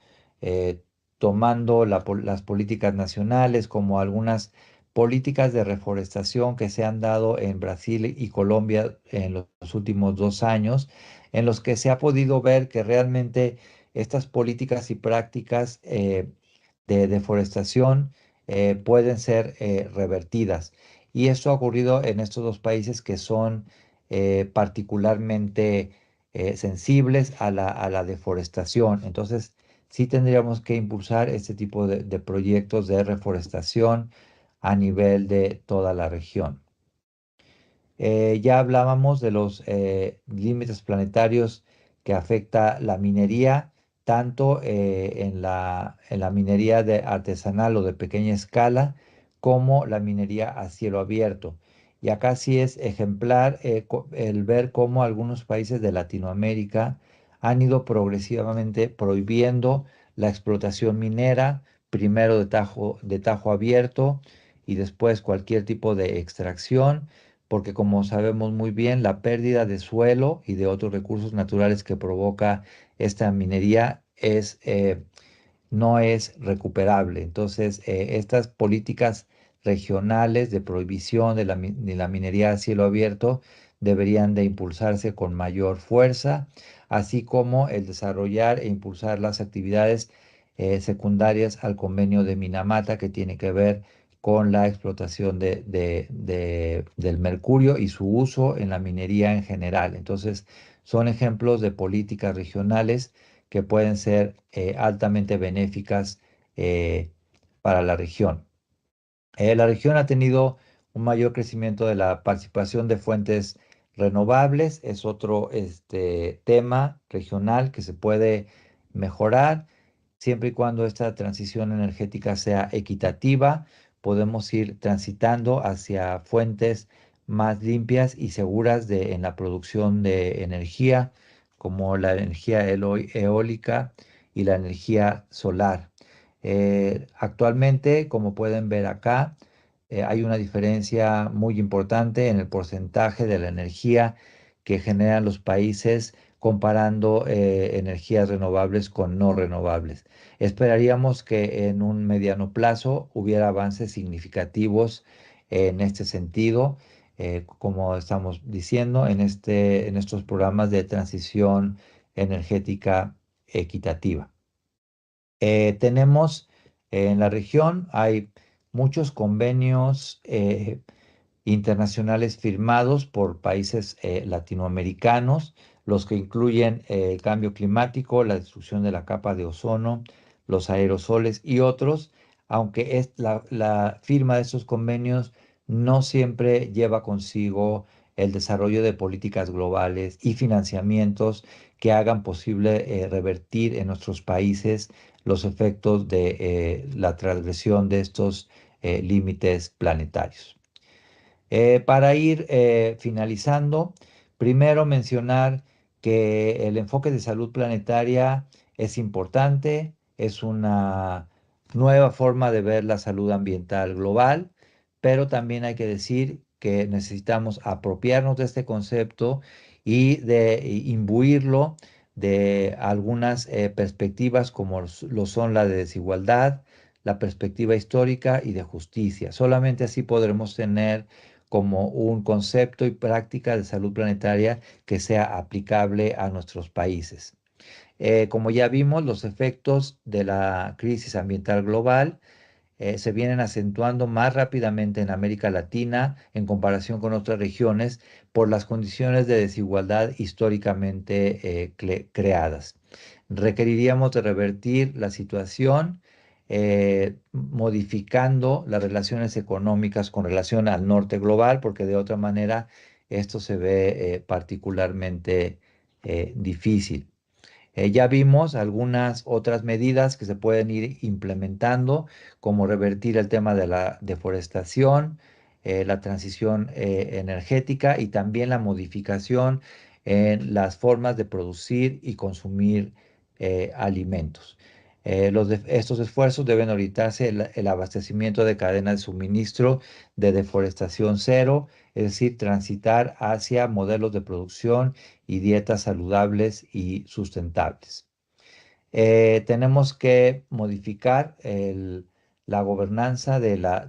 tomando las políticas nacionales, como algunas políticas de reforestación que se han dado en Brasil y Colombia en los últimos 2 años, en los que se ha podido ver que realmente estas políticas y prácticas de deforestación pueden ser revertidas. Y esto ha ocurrido en estos dos países que son particularmente sensibles a la deforestación. Entonces, sí tendríamos que impulsar este tipo de proyectos de reforestación a nivel de toda la región. Ya hablábamos de los límites planetarios que afecta la minería, tanto en la minería artesanal o de pequeña escala, como la minería a cielo abierto. Y acá sí es ejemplar el ver cómo algunos países de Latinoamérica han ido progresivamente prohibiendo la explotación minera, primero de tajo abierto y después cualquier tipo de extracción, porque como sabemos muy bien, la pérdida de suelo y de otros recursos naturales que provoca esta minería no es recuperable. Entonces, estas políticas regionales de prohibición de la minería a cielo abierto deberían de impulsarse con mayor fuerza, así como el desarrollar e impulsar las actividades secundarias al convenio de Minamata, que tiene que ver con la explotación del mercurio y su uso en la minería en general. Entonces, son ejemplos de políticas regionales que pueden ser altamente benéficas eh, para la región. La región ha tenido un mayor crecimiento de la participación de fuentes renovables. Es otro tema regional que se puede mejorar siempre y cuando esta transición energética sea equitativa. Podemos ir transitando hacia fuentes más limpias y seguras en la producción de energía, como la energía eólica y la energía solar. Actualmente, como pueden ver acá, hay una diferencia muy importante en el porcentaje de la energía que generan los países comparando energías renovables con no renovables. Esperaríamos que en un mediano plazo hubiera avances significativos en este sentido, como estamos diciendo, en estos programas de transición energética equitativa. Tenemos en la región, hay muchos convenios internacionales firmados por países latinoamericanos, los que incluyen el cambio climático, la destrucción de la capa de ozono, los aerosoles y otros, aunque la firma de estos convenios no siempre lleva consigo el desarrollo de políticas globales y financiamientos que hagan posible revertir en nuestros países los efectos de la transgresión de estos límites planetarios. Para ir finalizando, primero mencionar que el enfoque de salud planetaria es importante, es una nueva forma de ver la salud ambiental global, pero también hay que decir que necesitamos apropiarnos de este concepto y de imbuirlo de algunas perspectivas como lo son la de desigualdad, la perspectiva histórica y de justicia. Solamente así podremos tener como un concepto y práctica de salud planetaria que sea aplicable a nuestros países. Como ya vimos, los efectos de la crisis ambiental global se vienen acentuando más rápidamente en América Latina en comparación con otras regiones por las condiciones de desigualdad históricamente creadas. Requeriríamos de revertir la situación modificando las relaciones económicas con relación al norte global, porque de otra manera esto se ve particularmente difícil. Ya vimos algunas otras medidas que se pueden ir implementando, como revertir el tema de la deforestación, la transición energética y también la modificación en las formas de producir y consumir alimentos. Estos esfuerzos deben orientarse el abastecimiento de cadenas de suministro de deforestación cero, es decir, transitar hacia modelos de producción y dietas saludables y sustentables. Tenemos que modificar la gobernanza de la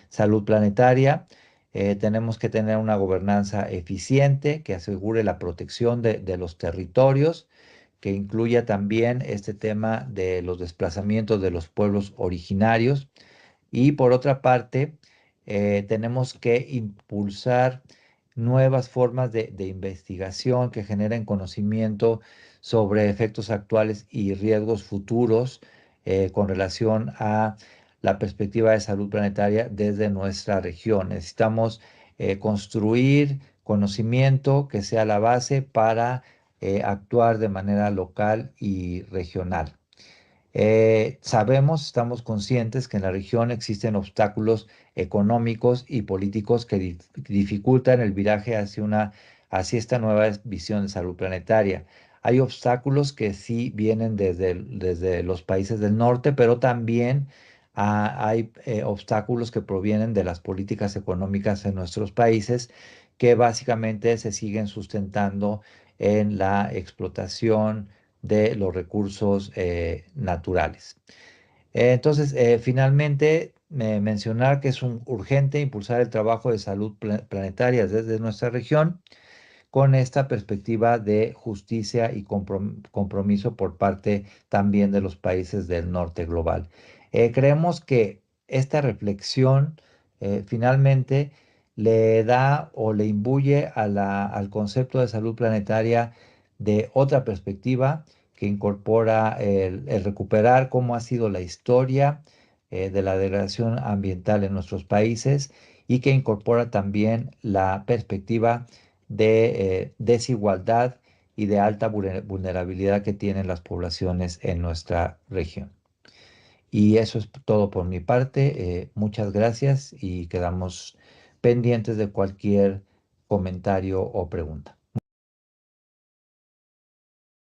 salud planetaria. Tenemos que tener una gobernanza eficiente que asegure la protección de los territorios, que incluya también este tema de los desplazamientos de los pueblos originarios. Y por otra parte, tenemos que impulsar nuevas formas de investigación que generen conocimiento sobre efectos actuales y riesgos futuros con relación a la perspectiva de salud planetaria desde nuestra región. Necesitamos construir conocimiento que sea la base para actuar de manera local y regional. Estamos conscientes que en la región existen obstáculos económicos y políticos que dificultan el viraje hacia esta nueva visión de salud planetaria. Hay obstáculos que sí vienen desde los países del norte, pero también hay obstáculos que provienen de las políticas económicas en nuestros países que básicamente se siguen sustentando en la explotación de los recursos naturales. Entonces, finalmente, mencionar que es urgente impulsar el trabajo de salud planetaria desde nuestra región con esta perspectiva de justicia y compromiso por parte también de los países del norte global. Creemos que esta reflexión finalmente le da o le imbuye al concepto de salud planetaria de otra perspectiva que incorpora el recuperar cómo ha sido la historia de la degradación ambiental en nuestros países y que incorpora también la perspectiva de desigualdad y de alta vulnerabilidad que tienen las poblaciones en nuestra región. Y eso es todo por mi parte. Muchas gracias y quedamos pendientes de cualquier comentario o pregunta.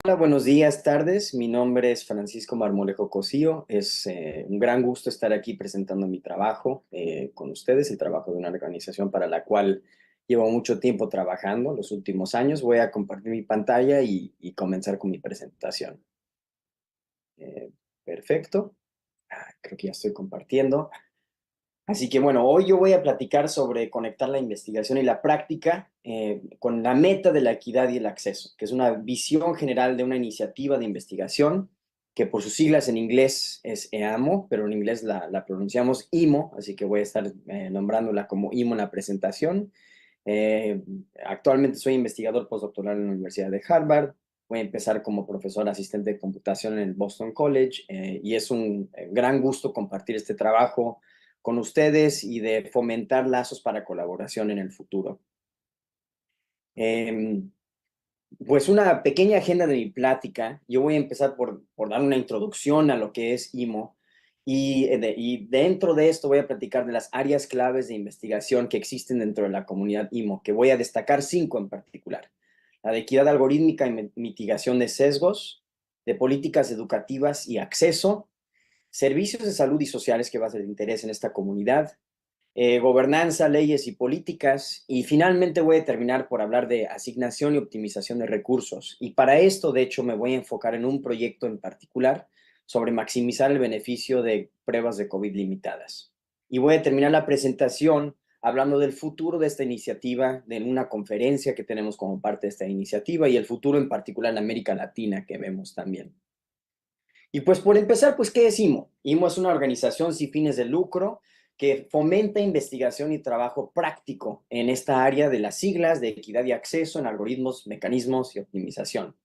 Hola, buenos días, tardes. Mi nombre es Francisco Marmolejo Cosío. Es un gran gusto estar aquí presentando mi trabajo con ustedes, el trabajo de una organización para la cual llevo mucho tiempo trabajando, los últimos años. Voy a compartir mi pantalla y comenzar con mi presentación. Perfecto. Creo que ya estoy compartiendo. Así que bueno, hoy yo voy a platicar sobre conectar la investigación y la práctica con la meta de la equidad y el acceso, que es una visión general de una iniciativa de investigación que por sus siglas en inglés es EAMO, pero en inglés la pronunciamos IMO, así que voy a estar nombrándola como IMO en la presentación. Actualmente soy investigador postdoctoral en la Universidad de Harvard. Voy a empezar como profesor asistente de computación en el Boston College y es un gran gusto compartir este trabajo con ustedes y de fomentar lazos para colaboración en el futuro. Pues una pequeña agenda de mi plática. Yo voy a empezar por dar una introducción a lo que es IMO y dentro de esto voy a platicar de las áreas claves de investigación que existen dentro de la comunidad IMO, que voy a destacar 5 en particular. La de equidad algorítmica y mitigación de sesgos, de políticas educativas y acceso, servicios de salud y sociales que va a ser de interés en esta comunidad, gobernanza, leyes y políticas, y finalmente voy a terminar por hablar de asignación y optimización de recursos. Y para esto, de hecho, me voy a enfocar en un proyecto en particular sobre maximizar el beneficio de pruebas de COVID limitadas. Y voy a terminar la presentación hablando del futuro de esta iniciativa, de una conferencia que tenemos como parte de esta iniciativa y el futuro en particular en América Latina que vemos también. Y pues por empezar, pues, ¿qué es IMO? IMO es una organización sin fines de lucro que fomenta investigación y trabajo práctico en esta área de las siglas de equidad y acceso en algoritmos, mecanismos y optimización.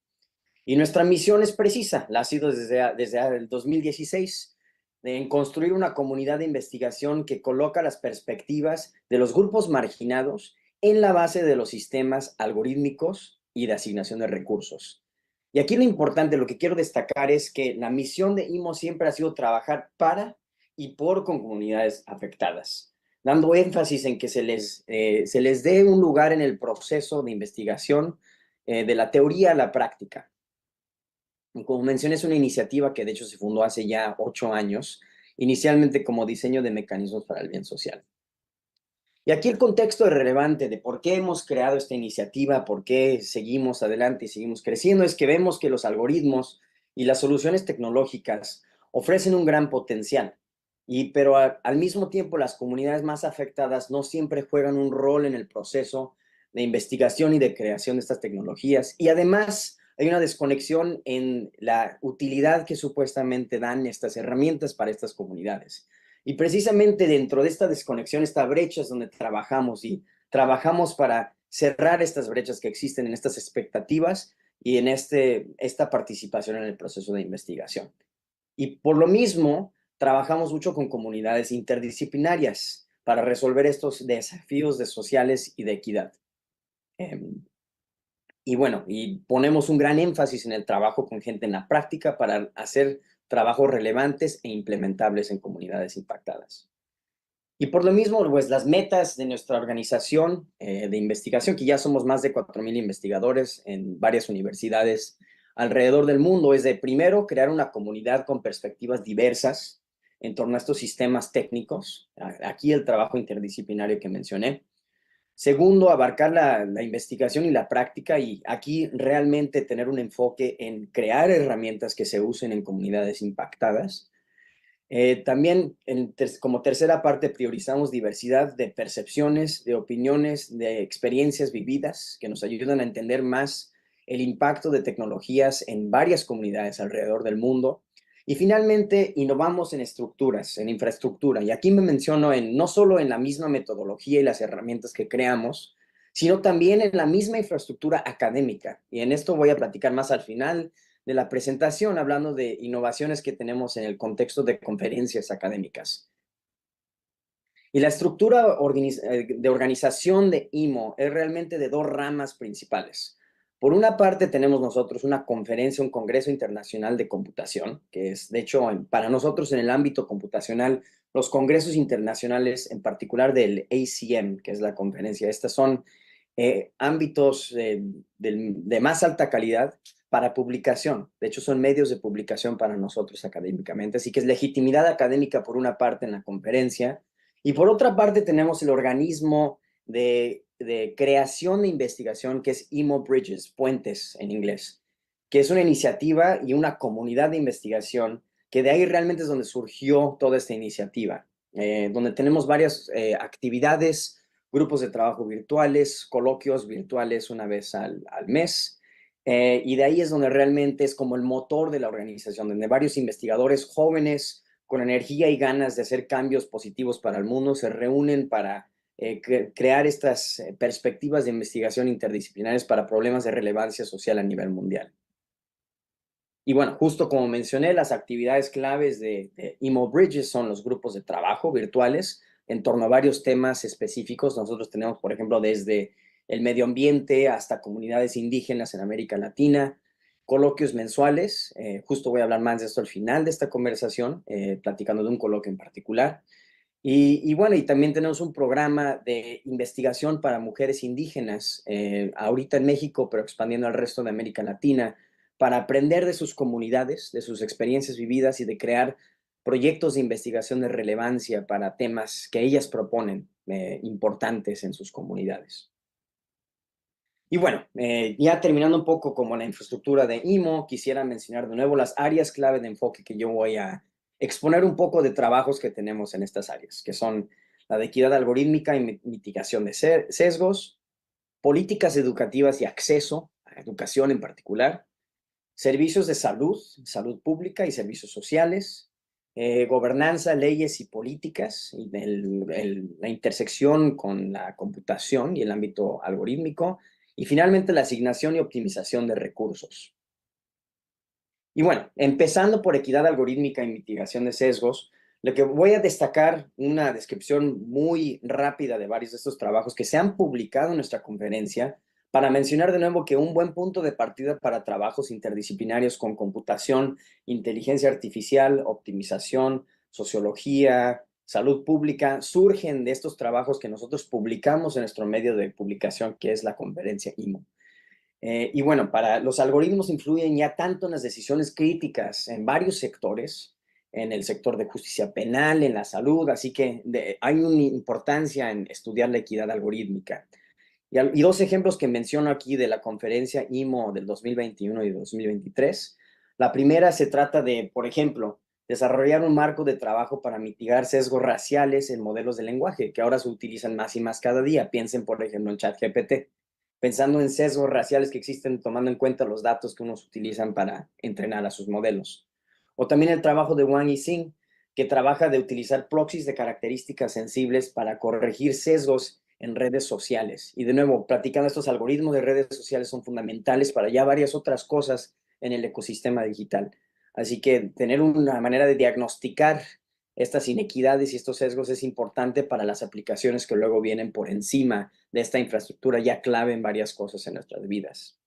Y nuestra misión es precisa, la ha sido desde el 2016, en construir una comunidad de investigación que coloca las perspectivas de los grupos marginados en la base de los sistemas algorítmicos y de asignación de recursos. Y aquí lo importante, lo que quiero destacar es que la misión de IMO siempre ha sido trabajar para y por comunidades afectadas, dando énfasis en que se les dé un lugar en el proceso de investigación de la teoría a la práctica. Y como mencioné, es una iniciativa que de hecho se fundó hace ya 8 años, inicialmente como diseño de mecanismos para el bien social. Y aquí el contexto es relevante de por qué hemos creado esta iniciativa, por qué seguimos adelante y seguimos creciendo, es que vemos que los algoritmos y las soluciones tecnológicas ofrecen un gran potencial, pero al mismo tiempo las comunidades más afectadas no siempre juegan un rol en el proceso de investigación y de creación de estas tecnologías. Y además hay una desconexión en la utilidad que supuestamente dan estas herramientas para estas comunidades. Y precisamente dentro de esta desconexión, esta brecha es donde trabajamos y trabajamos para cerrar estas brechas que existen en estas expectativas y en esta participación en el proceso de investigación. Y por lo mismo, trabajamos mucho con comunidades interdisciplinarias para resolver estos desafíos sociales y de equidad. Y bueno, y ponemos un gran énfasis en el trabajo con gente en la práctica para hacer trabajos relevantes e implementables en comunidades impactadas. Y por lo mismo, pues las metas de nuestra organización de investigación, que ya somos más de 4,000 investigadores en varias universidades alrededor del mundo, es de primero crear una comunidad con perspectivas diversas en torno a estos sistemas técnicos. Aquí el trabajo interdisciplinario que mencioné. Segundo, abarcar la investigación y la práctica y aquí realmente tener un enfoque en crear herramientas que se usen en comunidades impactadas. También, como tercera parte, priorizamos diversidad de percepciones, de opiniones, de experiencias vividas que nos ayudan a entender más el impacto de tecnologías en varias comunidades alrededor del mundo. Y finalmente, innovamos en estructuras, en infraestructura. Y aquí me menciono no solo en la misma metodología y las herramientas que creamos, sino también en la misma infraestructura académica. Y en esto voy a platicar más al final de la presentación, hablando de innovaciones que tenemos en el contexto de conferencias académicas. Y la estructura de organización de IMO es realmente de 2 ramas principales. Por una parte tenemos nosotros una conferencia, un Congreso Internacional de Computación, que es, de hecho, para nosotros en el ámbito computacional, los congresos internacionales, en particular del ACM, que es la conferencia, estas son ámbitos de más alta calidad para publicación. De hecho, son medios de publicación para nosotros académicamente. Así que es legitimidad académica por una parte en la conferencia. Y por otra parte tenemos el organismo de creación de investigación que es IMO Bridges, puentes en inglés, que es una iniciativa y una comunidad de investigación que de ahí realmente es donde surgió toda esta iniciativa, donde tenemos varias actividades, grupos de trabajo virtuales, coloquios virtuales una vez al mes, y de ahí es donde realmente es como el motor de la organización, donde varios investigadores jóvenes con energía y ganas de hacer cambios positivos para el mundo se reúnen para crear estas perspectivas de investigación interdisciplinarias para problemas de relevancia social a nivel mundial. Y bueno, justo como mencioné, las actividades claves de IMO Bridges son los grupos de trabajo virtuales en torno a varios temas específicos. Nosotros tenemos, por ejemplo, desde el medio ambiente hasta comunidades indígenas en América Latina, coloquios mensuales. Justo voy a hablar más de esto al final de esta conversación, platicando de un coloquio en particular. Y bueno, y también tenemos un programa de investigación para mujeres indígenas, ahorita en México, pero expandiendo al resto de América Latina, para aprender de sus comunidades, de sus experiencias vividas y de crear proyectos de investigación de relevancia para temas que ellas proponen importantes en sus comunidades. Y bueno, ya terminando un poco como la infraestructura de IMO, quisiera mencionar de nuevo las áreas clave de enfoque que yo voy a exponer un poco de trabajos que tenemos en estas áreas, que son la de equidad algorítmica y mitigación de sesgos, políticas educativas y acceso a educación en particular, servicios de salud, salud pública y servicios sociales, gobernanza, leyes y políticas, y la intersección con la computación y el ámbito algorítmico, y finalmente la asignación y optimización de recursos. Y bueno, empezando por equidad algorítmica y mitigación de sesgos, lo que voy a destacar una descripción muy rápida de varios de estos trabajos que se han publicado en nuestra conferencia, para mencionar de nuevo que un buen punto de partida para trabajos interdisciplinarios con computación, inteligencia artificial, optimización, sociología, salud pública, surgen de estos trabajos que nosotros publicamos en nuestro medio de publicación, que es la conferencia IMO. Y bueno, los algoritmos influyen ya tanto en las decisiones críticas en varios sectores, en el sector de justicia penal, en la salud, así que hay una importancia en estudiar la equidad algorítmica. Y dos ejemplos que menciono aquí de la conferencia IMO del 2021 y 2023. La primera se trata de, por ejemplo, desarrollar un marco de trabajo para mitigar sesgos raciales en modelos de lenguaje, que ahora se utilizan más y más cada día. Piensen, por ejemplo, en ChatGPT, pensando en sesgos raciales que existen, tomando en cuenta los datos que unos utilizan para entrenar a sus modelos. O también el trabajo de Wang y Xing, que trabaja de utilizar proxies de características sensibles para corregir sesgos en redes sociales. Y de nuevo, practicando estos algoritmos de redes sociales son fundamentales para ya varias otras cosas en el ecosistema digital. Así que tener una manera de diagnosticar estas inequidades y estos sesgos es importante para las aplicaciones que luego vienen por encima de esta infraestructura ya clave en varias cosas en nuestras vidas.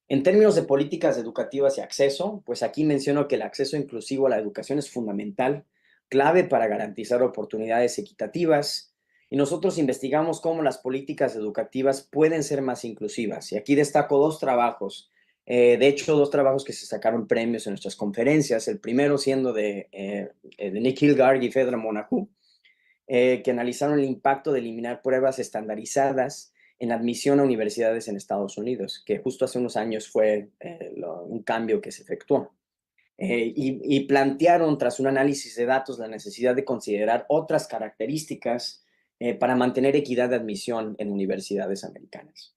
En términos de políticas educativas y acceso, pues aquí menciono que el acceso inclusivo a la educación es fundamental, clave para garantizar oportunidades equitativas, y nosotros investigamos cómo las políticas educativas pueden ser más inclusivas. Y aquí destaco dos trabajos, de hecho, dos trabajos que se sacaron premios en nuestras conferencias, el primero siendo de Nick Hilgard y Fedra Monahu, que analizaron el impacto de eliminar pruebas estandarizadas en admisión a universidades en Estados Unidos, que justo hace unos años fue un cambio que se efectuó. Y plantearon, tras un análisis de datos, la necesidad de considerar otras características para mantener equidad de admisión en universidades americanas.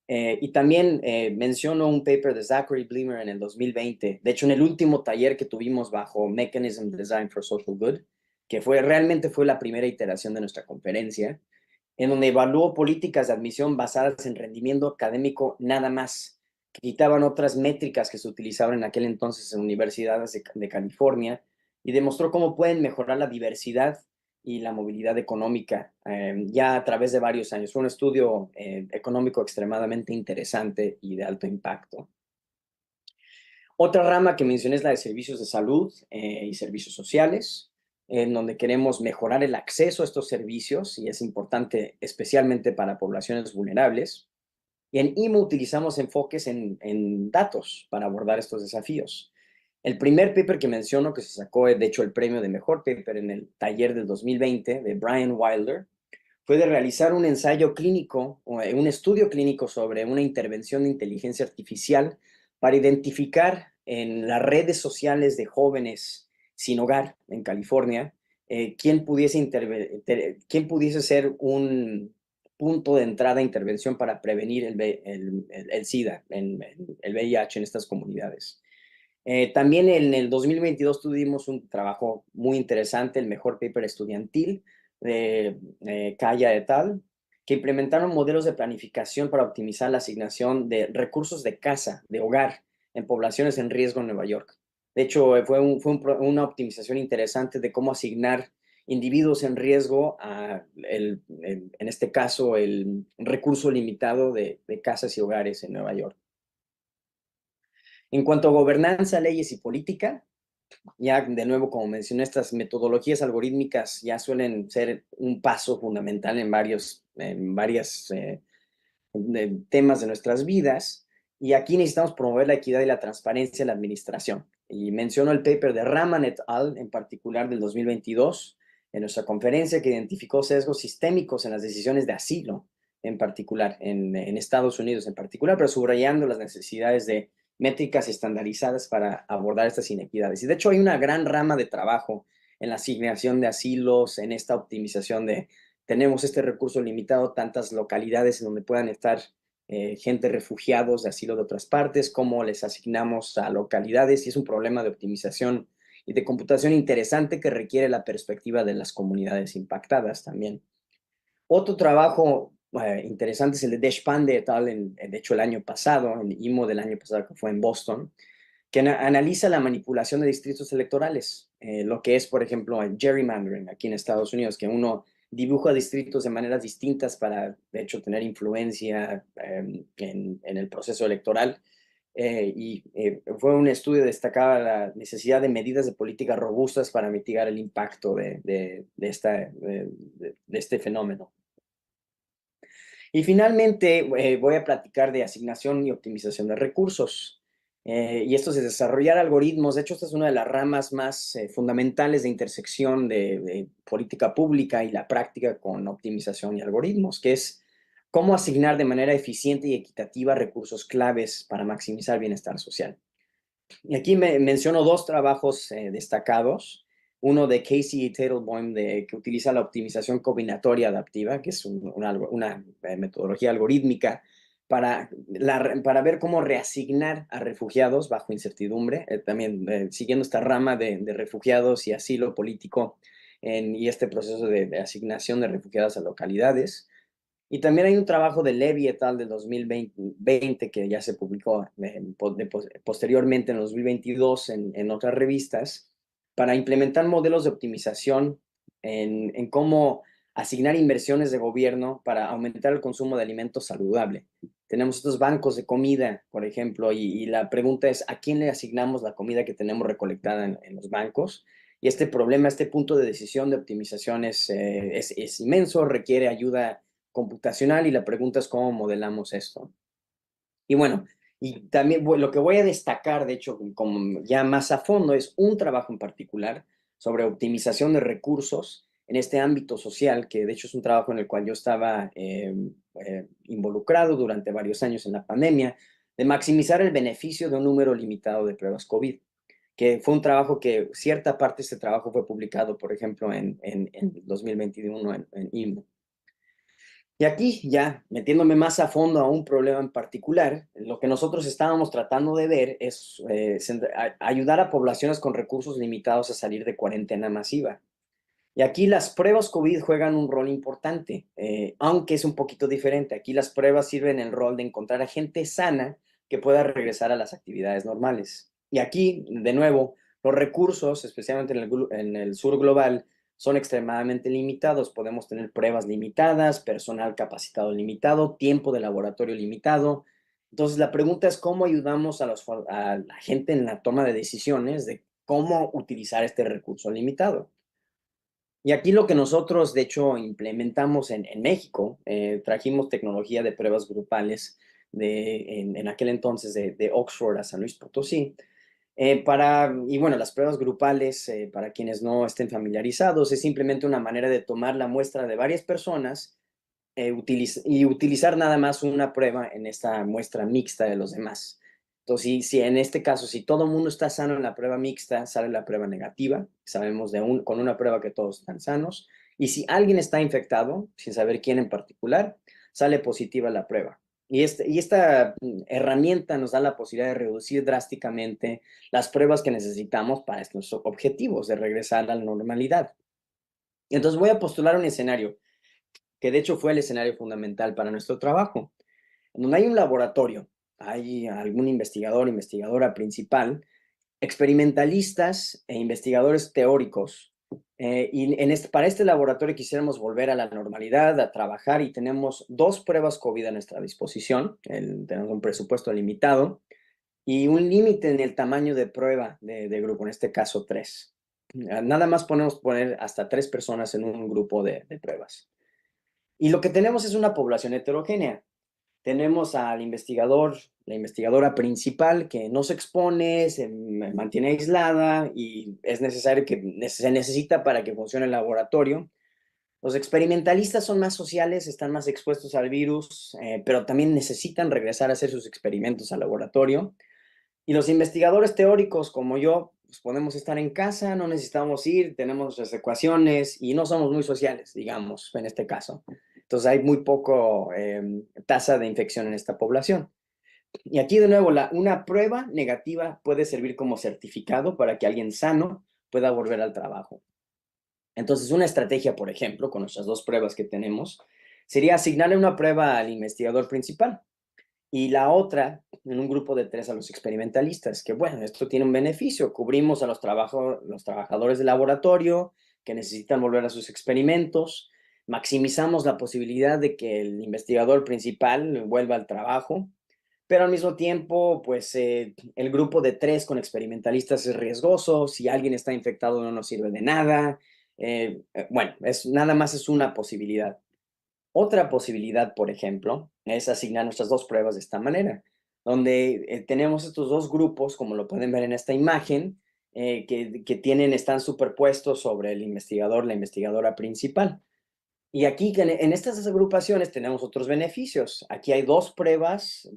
Y también menciono un paper de Zachary Bleemer en el 2020, de hecho en el último taller que tuvimos bajo Mechanism Design for Social Good, que realmente fue la primera iteración de nuestra conferencia, en donde evaluó políticas de admisión basadas en rendimiento académico nada más, que quitaban otras métricas que se utilizaban en aquel entonces en universidades de California, y demostró cómo pueden mejorar la diversidad y la movilidad económica ya a través de varios años. Fue un estudio económico extremadamente interesante y de alto impacto. Otra rama que mencioné es la de servicios de salud y servicios sociales, en donde queremos mejorar el acceso a estos servicios, y es importante especialmente para poblaciones vulnerables. Y en IMO utilizamos enfoques en datos para abordar estos desafíos. El primer paper que menciono, que se sacó, de hecho, el premio de mejor paper en el taller del 2020 de Brian Wilder, fue de realizar un ensayo clínico, un estudio clínico sobre una intervención de inteligencia artificial para identificar en las redes sociales de jóvenes sin hogar en California quién pudiese ser un punto de entrada e intervención para prevenir el SIDA, el VIH en estas comunidades. También en el 2022 tuvimos un trabajo muy interesante, el mejor paper estudiantil de Kaya et al., que implementaron modelos de planificación para optimizar la asignación de recursos de casa, de hogar, en poblaciones en riesgo en Nueva York. De hecho, fue una optimización interesante de cómo asignar individuos en riesgo en este caso, el recurso limitado de casas y hogares en Nueva York. En cuanto a gobernanza, leyes y política, ya de nuevo, como mencioné, estas metodologías algorítmicas ya suelen ser un paso fundamental en varios temas de nuestras vidas, y aquí necesitamos promover la equidad y la transparencia en la administración. Y menciono el paper de Rahman et al., en particular del 2022, en nuestra conferencia, que identificó sesgos sistémicos en las decisiones de asilo, en particular, en Estados Unidos en particular, pero subrayando las necesidades de métricas estandarizadas para abordar estas inequidades. Y de hecho hay una gran rama de trabajo en la asignación de asilos, en esta optimización de tenemos este recurso limitado, tantas localidades en donde puedan estar gente refugiados de asilo de otras partes, cómo les asignamos a localidades, y es un problema de optimización y de computación interesante que requiere la perspectiva de las comunidades impactadas también. Otro trabajo interesante es el de Deshpande et al., de hecho el año pasado, en IMO del año pasado, que fue en Boston, que analiza la manipulación de distritos electorales, lo que es, por ejemplo, el gerrymandering aquí en Estados Unidos, que uno dibuja distritos de maneras distintas para, de hecho, tener influencia en el proceso electoral. Fue un estudio que destacaba la necesidad de medidas de políticas robustas para mitigar el impacto de este fenómeno. Y finalmente voy a platicar de asignación y optimización de recursos. Y esto es de desarrollar algoritmos. De hecho, esta es una de las ramas más fundamentales de intersección de política pública y la práctica con optimización y algoritmos, que es cómo asignar de manera eficiente y equitativa recursos claves para maximizar bienestar social. Y aquí menciono dos trabajos destacados. Uno de Casey Teitelbaum, que utiliza la optimización combinatoria adaptiva, que es una metodología algorítmica para ver cómo reasignar a refugiados bajo incertidumbre, también siguiendo esta rama de refugiados y asilo político y este proceso de asignación de refugiados a localidades. Y también hay un trabajo de Levy et al. De 2020 que ya se publicó posteriormente en 2022 en otras revistas para implementar modelos de optimización en cómo asignar inversiones de gobierno para aumentar el consumo de alimentos saludable. Tenemos estos bancos de comida, por ejemplo, y la pregunta es, ¿a quién le asignamos la comida que tenemos recolectada en los bancos? Y este problema, este punto de decisión de optimización es inmenso, requiere ayuda computacional y la pregunta es cómo modelamos esto. Y bueno, y también lo que voy a destacar, de hecho, como ya más a fondo, es un trabajo en particular sobre optimización de recursos en este ámbito social, que de hecho es un trabajo en el cual yo estaba involucrado durante varios años en la pandemia, de maximizar el beneficio de un número limitado de pruebas COVID, que fue un trabajo que cierta parte de este trabajo fue publicado, por ejemplo, en 2021 en IMO. Y aquí ya metiéndome más a fondo a un problema en particular, lo que nosotros estábamos tratando de ver es ayudar a poblaciones con recursos limitados a salir de cuarentena masiva. Y aquí las pruebas COVID juegan un rol importante, aunque es un poquito diferente. Aquí las pruebas sirven el rol de encontrar a gente sana que pueda regresar a las actividades normales. Y aquí, de nuevo, los recursos, especialmente en el sur global, son extremadamente limitados. Podemos tener pruebas limitadas, personal capacitado limitado, tiempo de laboratorio limitado. Entonces, la pregunta es cómo ayudamos a la gente en la toma de decisiones de cómo utilizar este recurso limitado. Y aquí lo que nosotros, de hecho, implementamos en México, trajimos tecnología de pruebas grupales en aquel entonces de Oxford a San Luis Potosí. Y bueno, las pruebas grupales, para quienes no estén familiarizados, es simplemente una manera de tomar la muestra de varias personas y utilizar nada más una prueba en esta muestra mixta de los demás. Entonces, si en este caso, si todo el mundo está sano en la prueba mixta, sale la prueba negativa. Sabemos con una prueba que todos están sanos. Y si alguien está infectado, sin saber quién en particular, sale positiva la prueba. Y esta herramienta nos da la posibilidad de reducir drásticamente las pruebas que necesitamos para estos objetivos de regresar a la normalidad. Entonces voy a postular un escenario que de hecho fue el escenario fundamental para nuestro trabajo, en donde hay un laboratorio, hay algún investigador, investigadora principal, experimentalistas e investigadores teóricos. Y para este laboratorio quisiéramos volver a la normalidad, a trabajar, y tenemos 2 pruebas COVID a nuestra disposición. Tenemos un presupuesto limitado y un límite en el tamaño de prueba de grupo, en este caso 3. Nada más podemos poner hasta 3 personas en un grupo de pruebas. Y lo que tenemos es una población heterogénea. Tenemos al investigador, la investigadora principal que no se expone, se mantiene aislada y es necesario se necesita para que funcione el laboratorio. Los experimentalistas son más sociales, están más expuestos al virus, pero también necesitan regresar a hacer sus experimentos al laboratorio. Y los investigadores teóricos como yo, pues podemos estar en casa, no necesitamos ir, tenemos las ecuaciones y no somos muy sociales, digamos, en este caso. Entonces hay muy poco tasa de infección en esta población. Y aquí de nuevo, una prueba negativa puede servir como certificado para que alguien sano pueda volver al trabajo. Entonces, una estrategia, por ejemplo, con nuestras 2 pruebas que tenemos, sería asignarle una prueba al investigador principal y la otra en un grupo de 3 a los experimentalistas, que bueno, esto tiene un beneficio, cubrimos a los trabajadores de laboratorio que necesitan volver a sus experimentos, maximizamos la posibilidad de que el investigador principal vuelva al trabajo, pero al mismo tiempo, pues el grupo de 3 con experimentalistas es riesgoso, si alguien está infectado no nos sirve de nada, bueno, nada más es una posibilidad. Otra posibilidad, por ejemplo, es asignar nuestras 2 pruebas de esta manera, donde tenemos estos 2 grupos, como lo pueden ver en esta imagen, que están superpuestos sobre el investigador, la investigadora principal. Y aquí en estas agrupaciones tenemos otros beneficios. Aquí hay 2 pruebas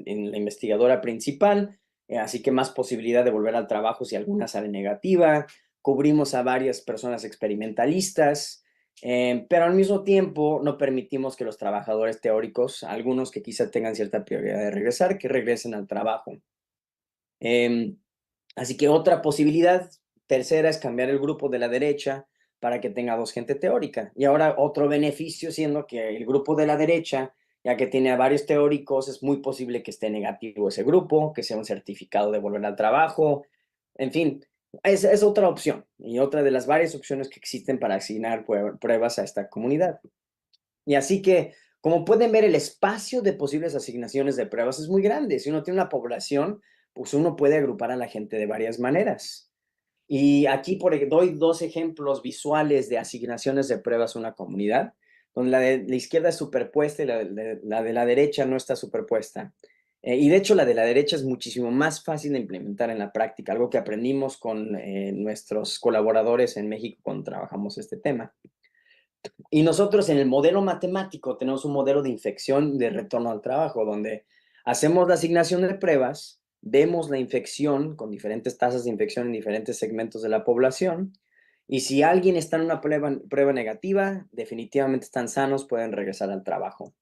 en la investigadora principal, así que más posibilidad de volver al trabajo si alguna sale negativa. Cubrimos a varias personas experimentalistas, pero al mismo tiempo no permitimos que los trabajadores teóricos, algunos que quizá tengan cierta prioridad de regresar, que regresen al trabajo. Así que otra posibilidad, tercera, es cambiar el grupo de la derecha para que tenga 2 gente teórica. Y ahora otro beneficio siendo que el grupo de la derecha, ya que tiene a varios teóricos, es muy posible que esté negativo ese grupo, que sea un certificado de volver al trabajo. En fin, es otra opción y otra de las varias opciones que existen para asignar pruebas a esta comunidad. Y así que, como pueden ver, el espacio de posibles asignaciones de pruebas es muy grande. Si uno tiene una población, pues uno puede agrupar a la gente de varias maneras. Y aquí doy 2 ejemplos visuales de asignaciones de pruebas a una comunidad, donde la de la izquierda es superpuesta y la de la derecha no está superpuesta. Y de hecho, la de la derecha es muchísimo más fácil de implementar en la práctica, algo que aprendimos con nuestros colaboradores en México cuando trabajamos este tema. Y nosotros en el modelo matemático tenemos un modelo de infección de retorno al trabajo, donde hacemos la asignación de pruebas, vemos la infección con diferentes tasas de infección en diferentes segmentos de la población, y si alguien está en una prueba negativa, definitivamente están sanos, pueden regresar al trabajo.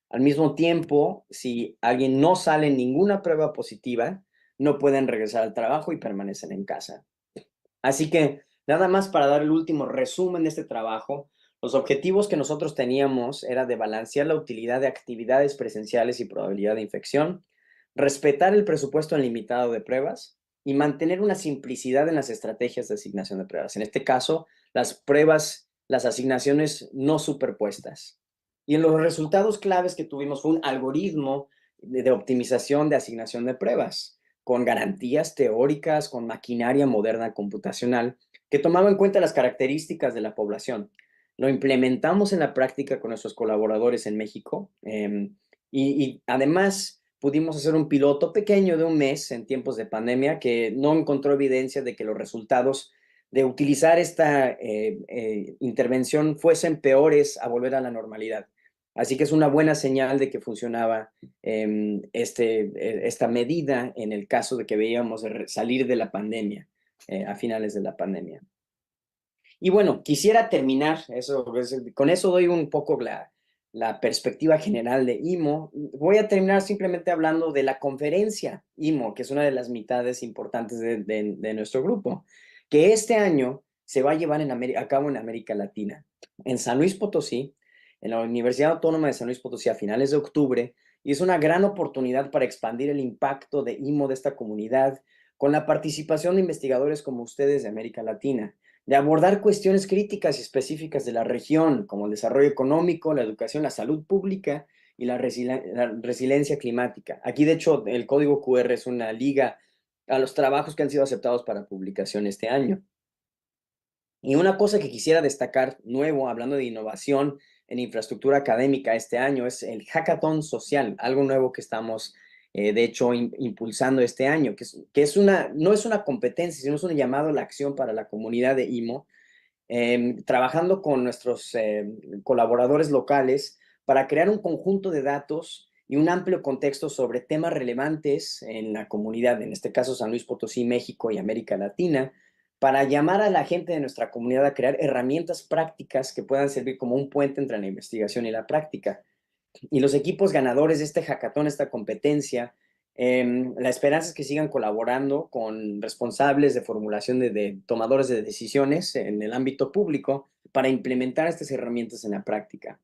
Al mismo tiempo, si alguien no sale en ninguna prueba positiva, no pueden regresar al trabajo y permanecen en casa. Así que, nada más para dar el último resumen de este trabajo, los objetivos que nosotros teníamos era de balancear la utilidad de actividades presenciales y probabilidad de infección, respetar el presupuesto limitado de pruebas y mantener una simplicidad en las estrategias de asignación de pruebas. En este caso, las asignaciones no superpuestas. Y en los resultados claves que tuvimos fue un algoritmo de optimización de asignación de pruebas con garantías teóricas, con maquinaria moderna computacional, que tomaba en cuenta las características de la población. Lo implementamos en la práctica con nuestros colaboradores en México y además pudimos hacer un piloto pequeño de un mes en tiempos de pandemia que no encontró evidencia de que los resultados de utilizar esta intervención fuesen peores a volver a la normalidad. Así que es una buena señal de que funcionaba esta medida en el caso de que veíamos salir de la pandemia, a finales de la pandemia. Y bueno, quisiera terminar, con eso doy un poco la perspectiva general de IMO. Voy a terminar simplemente hablando de la conferencia IMO, que es una de las mitades importantes de nuestro grupo, que este año se va a llevar a cabo en América Latina, en San Luis Potosí, en la Universidad Autónoma de San Luis Potosí a finales de octubre, y es una gran oportunidad para expandir el impacto de IMO de esta comunidad con la participación de investigadores como ustedes de América Latina, de abordar cuestiones críticas y específicas de la región, como el desarrollo económico, la educación, la salud pública y la resiliencia climática. Aquí, de hecho, el código QR es una liga a los trabajos que han sido aceptados para publicación este año. Y una cosa que quisiera destacar nuevo, hablando de innovación en infraestructura académica este año, es el hackathon social, algo nuevo que estamos, de hecho, impulsando este año, no es una competencia, sino es un llamado a la acción para la comunidad de IMO, trabajando con nuestros colaboradores locales para crear un conjunto de datos y un amplio contexto sobre temas relevantes en la comunidad, en este caso San Luis Potosí, México y América Latina, para llamar a la gente de nuestra comunidad a crear herramientas prácticas que puedan servir como un puente entre la investigación y la práctica. Y los equipos ganadores de este hackathon, esta competencia, la esperanza es que sigan colaborando con responsables de formulación de tomadores de decisiones en el ámbito público para implementar estas herramientas en la práctica.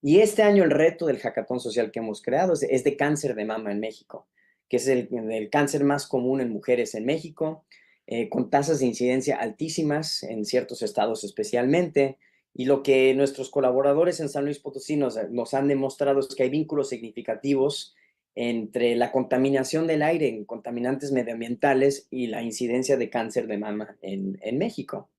Y este año el reto del hackathon social que hemos creado es de cáncer de mama en México, que es el cáncer más común en mujeres en México, con tasas de incidencia altísimas en ciertos estados especialmente. Y lo que nuestros colaboradores en San Luis Potosí nos han demostrado es que hay vínculos significativos entre la contaminación del aire en contaminantes medioambientales y la incidencia de cáncer de mama en México.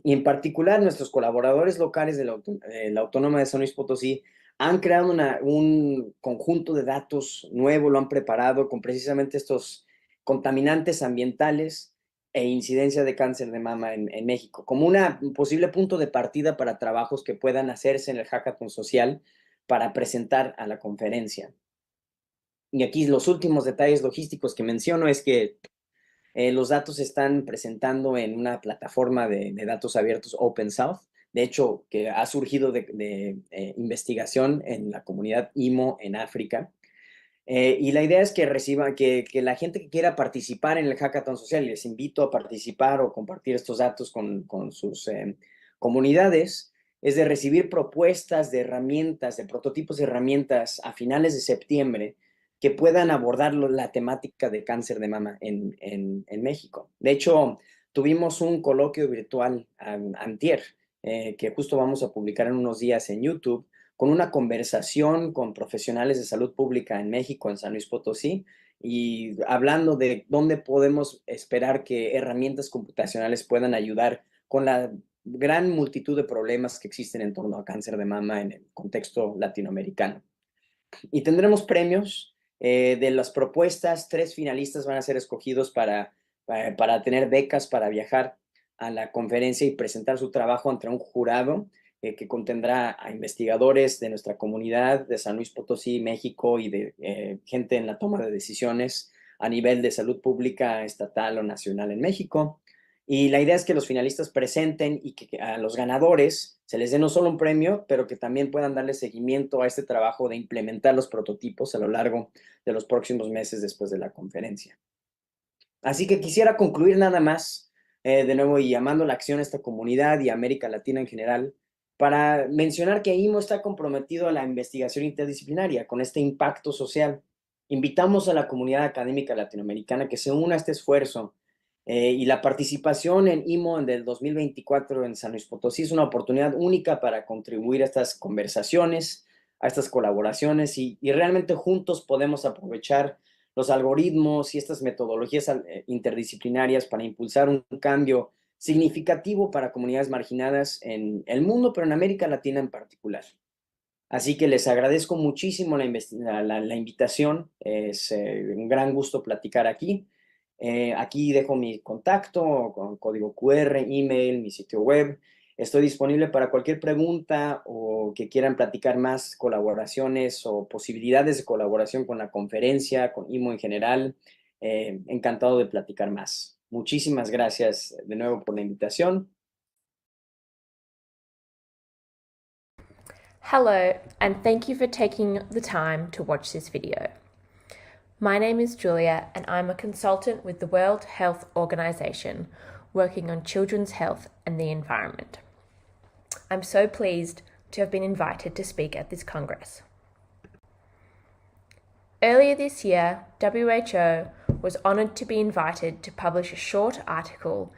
Y en particular, nuestros colaboradores locales de la Autónoma de San Luis Potosí han creado un conjunto de datos nuevo, lo han preparado con precisamente estos contaminantes ambientales e incidencia de cáncer de mama en México, como un posible punto de partida para trabajos que puedan hacerse en el hackathon social para presentar a la conferencia. Y aquí los últimos detalles logísticos que menciono es que los datos se están presentando en una plataforma de datos abiertos Open South, de hecho, que ha surgido de investigación en la comunidad IMO en África. Y la idea es que que la gente que quiera participar en el hackathon social, les invito a participar o compartir estos datos con sus comunidades, es de recibir propuestas de herramientas, de prototipos de herramientas a finales de septiembre que puedan abordar la temática de cáncer de mama en México. De hecho, tuvimos un coloquio virtual antier, que justo vamos a publicar en unos días en YouTube, con una conversación con profesionales de salud pública en México, en San Luis Potosí, y hablando de dónde podemos esperar que herramientas computacionales puedan ayudar con la gran multitud de problemas que existen en torno a cáncer de mama en el contexto latinoamericano. Y tendremos premios. De las propuestas, 3 finalistas van a ser escogidos para tener becas para viajar a la conferencia y presentar su trabajo ante un jurado que contendrá a investigadores de nuestra comunidad de San Luis Potosí, México, y de gente en la toma de decisiones a nivel de salud pública estatal o nacional en México. Y la idea es que los finalistas presenten y que a los ganadores se les dé no solo un premio, pero que también puedan darle seguimiento a este trabajo de implementar los prototipos a lo largo de los próximos meses después de la conferencia. Así que quisiera concluir nada más, de nuevo, y llamando la acción a esta comunidad y a América Latina en general, para mencionar que IMO está comprometido a la investigación interdisciplinaria con este impacto social. Invitamos a la comunidad académica latinoamericana que se una a este esfuerzo, y la participación en IMO del 2024 en San Luis Potosí es una oportunidad única para contribuir a estas conversaciones, a estas colaboraciones, y realmente juntos podemos aprovechar los algoritmos y estas metodologías interdisciplinarias para impulsar un cambio significativo para comunidades marginadas en el mundo, pero en América Latina en particular. Así que les agradezco muchísimo la invitación. Es un gran gusto platicar aquí. Aquí dejo mi contacto con código QR, email, mi sitio web. Estoy disponible para cualquier pregunta o que quieran platicar más colaboraciones o posibilidades de colaboración con la conferencia, con IMO en general. Encantado de platicar más. Muchísimas gracias de nuevo por la invitación. Hello, and thank you for taking the time to watch this video. My name is Julia, and I'm a consultant with the World Health Organization working on children's health and the environment. I'm so pleased to have been invited to speak at this Congress. Earlier this year, WHO was honoured to be invited to publish a short article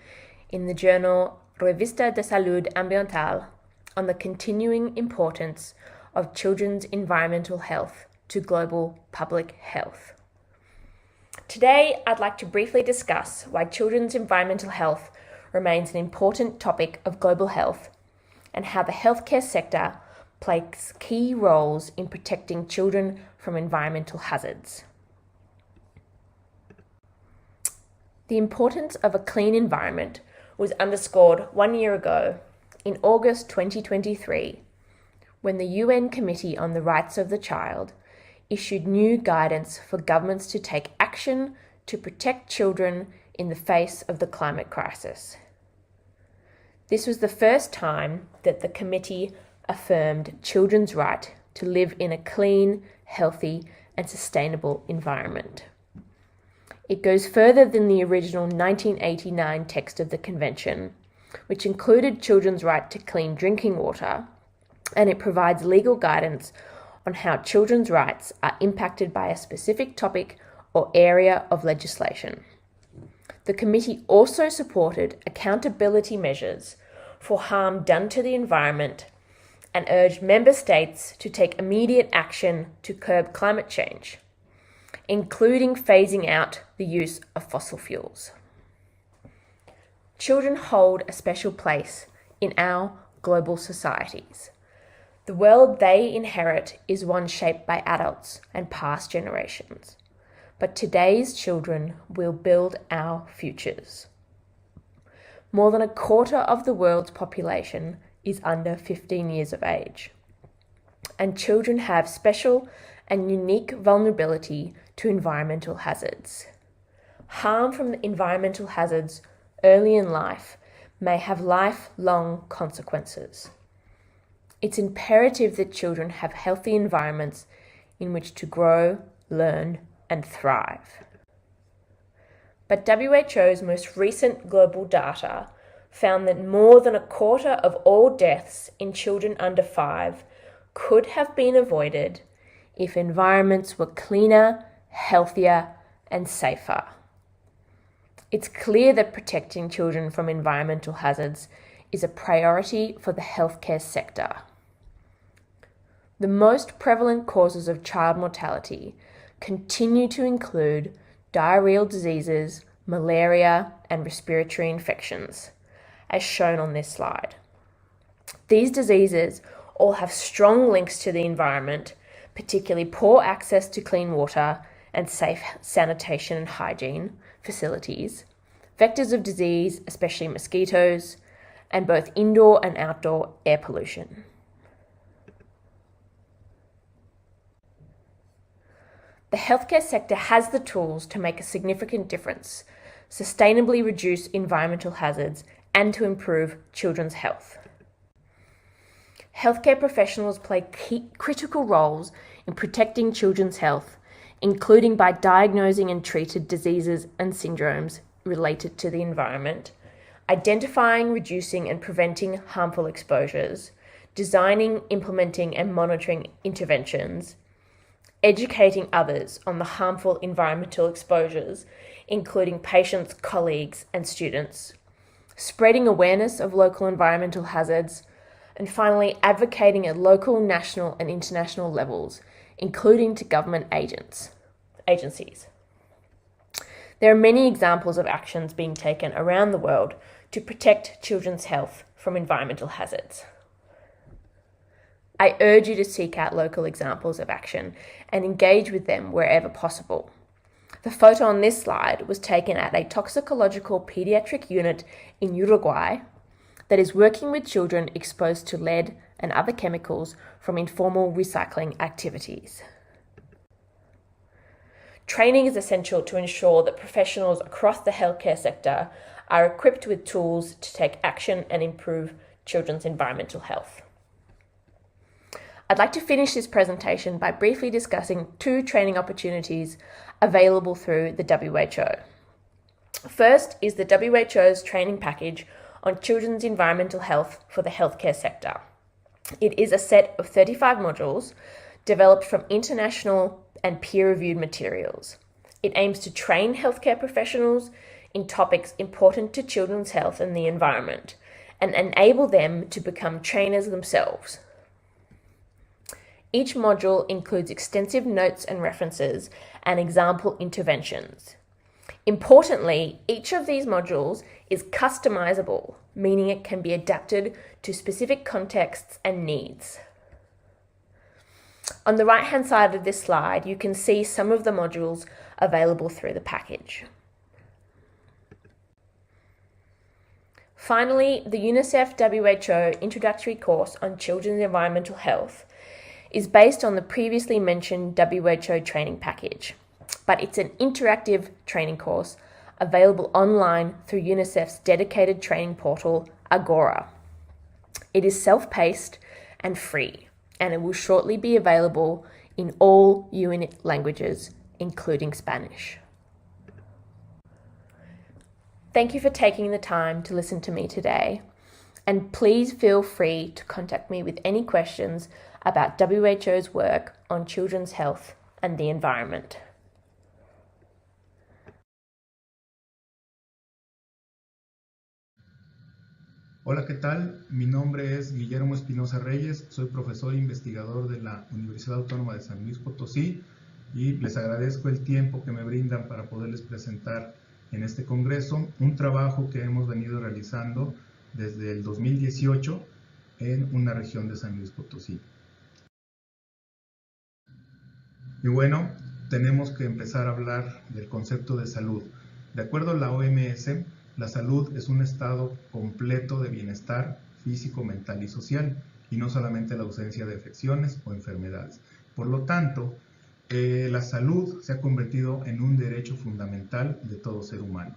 in the journal Revista de Salud Ambiental on the continuing importance of children's environmental health to global public health. Today, I'd like to briefly discuss why children's environmental health remains an important topic of global health and how the healthcare sector plays key roles in protecting children from environmental hazards. The importance of a clean environment was underscored 1 year ago in August 2023, when the UN Committee on the Rights of the Child issued new guidance for governments to take action to protect children in the face of the climate crisis. This was the first time that the committee affirmed children's right to live in a clean, healthy, and sustainable environment. It goes further than the original 1989 text of the convention, which included children's right to clean drinking water, and it provides legal guidance on how children's rights are impacted by a specific topic or area of legislation. The committee also supported accountability measures for harm done to the environment and urged member states to take immediate action to curb climate change, including phasing out the use of fossil fuels. children hold a special place in our global societies. The world they inherit is one shaped by adults and past generations. But today's children will build our futures. More than a quarter of the world's population is under 15 years of age. And children have special and unique vulnerability to environmental hazards. Harm from environmental hazards early in life may have lifelong consequences. It's imperative that children have healthy environments in which to grow, learn, and thrive. But WHO's most recent global data found that more than a quarter of all deaths in children under 5 could have been avoided if environments were cleaner, healthier, and safer. It's clear that protecting children from environmental hazards is a priority for the healthcare sector. The most prevalent causes of child mortality continue to include diarrheal diseases, malaria, and respiratory infections, as shown on this slide. These diseases all have strong links to the environment, particularly poor access to clean water and safe sanitation and hygiene facilities, vectors of disease, especially mosquitoes, and both indoor and outdoor air pollution. The healthcare sector has the tools to make a significant difference, sustainably reduce environmental hazards, and to improve children's health. Healthcare professionals play critical roles in protecting children's health, including by diagnosing and treating diseases and syndromes related to the environment, identifying, reducing, and preventing harmful exposures, designing, implementing, and monitoring interventions, educating others on the harmful environmental exposures, including patients, colleagues, and students, spreading awareness of local environmental hazards, and finally, advocating at local, national, and international levels, including to government agencies. There are many examples of actions being taken around the world to protect children's health from environmental hazards. I urge you to seek out local examples of action and engage with them wherever possible. The photo on this slide was taken at a toxicological pediatric unit in Uruguay that is working with children exposed to lead and other chemicals from informal recycling activities. Training is essential to ensure that professionals across the healthcare sector are equipped with tools to take action and improve children's environmental health. I'd like to finish this presentation by briefly discussing 2 training opportunities available through the WHO. First is the WHO's training package on children's environmental health for the healthcare sector. It is a set of 35 modules developed from international and peer-reviewed materials. It aims to train healthcare professionals in topics important to children's health and the environment, and enable them to become trainers themselves. Each module includes extensive notes and references and example interventions. Importantly, each of these modules is customizable, meaning it can be adapted to specific contexts and needs. On the right-hand side of this slide, you can see some of the modules available through the package. Finally, the UNICEF WHO introductory course on children's environmental health is based on the previously mentioned WHO training package, but it's an interactive training course available online through UNICEF's dedicated training portal, Agora. It is self-paced and free, and it will shortly be available in all UN languages, including Spanish. Thank you for taking the time to listen to me today, and please feel free to contact me with any questions about WHO's work on children's health and the environment. Hola, ¿qué tal? Mi nombre es Guillermo Espinosa Reyes, soy profesor e investigador de la Universidad Autónoma de San Luis Potosí y les agradezco el tiempo que me brindan para poderles presentar en este congreso un trabajo que hemos venido realizando desde el 2018 en una región de San Luis Potosí. Y bueno, tenemos que empezar a hablar del concepto de salud. De acuerdo a la OMS, la salud es un estado completo de bienestar físico, mental y social, y no solamente la ausencia de afecciones o enfermedades. Por lo tanto, la salud se ha convertido en un derecho fundamental de todo ser humano.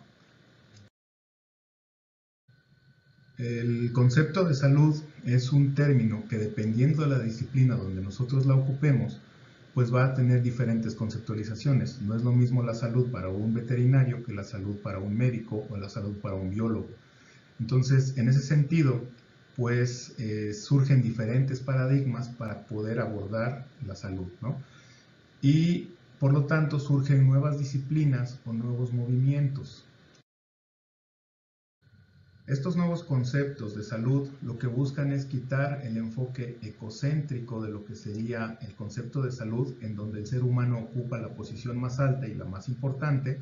El concepto de salud es un término que, dependiendo de la disciplina donde nosotros la ocupemos, pues va a tener diferentes conceptualizaciones. No es lo mismo la salud para un veterinario que la salud para un médico o la salud para un biólogo. Entonces, en ese sentido, pues surgen diferentes paradigmas para poder abordar la salud, ¿no? Y por lo tanto surgen nuevas disciplinas o nuevos movimientos. Estos nuevos conceptos de salud lo que buscan es quitar el enfoque ecocéntrico de lo que sería el concepto de salud, en donde el ser humano ocupa la posición más alta y la más importante,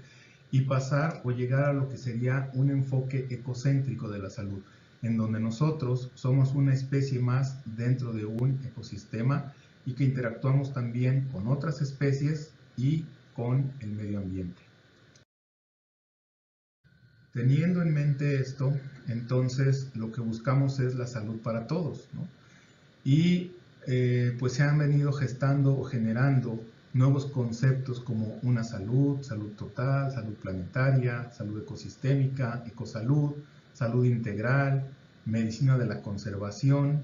y pasar o llegar a lo que sería un enfoque ecocéntrico de la salud, en donde nosotros somos una especie más dentro de un ecosistema y que interactuamos también con otras especies y con el medio ambiente. Teniendo en mente esto, entonces lo que buscamos es la salud para todos, ¿no? Y pues se han venido gestando o generando nuevos conceptos como una salud, salud total, salud planetaria, salud ecosistémica, ecosalud, salud integral, medicina de la conservación.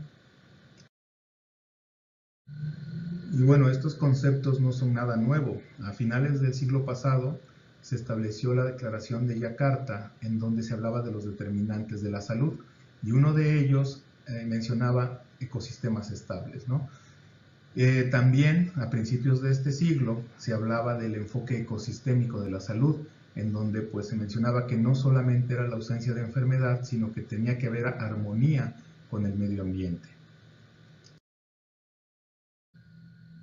Y bueno, estos conceptos no son nada nuevo. A finales del siglo pasado se estableció la Declaración de Yakarta, en donde se hablaba de los determinantes de la salud, y uno de ellos mencionaba ecosistemas estables, ¿no? También a principios de este siglo se hablaba del enfoque ecosistémico de la salud, en donde pues se mencionaba que no solamente era la ausencia de enfermedad, sino que tenía que haber armonía con el medio ambiente.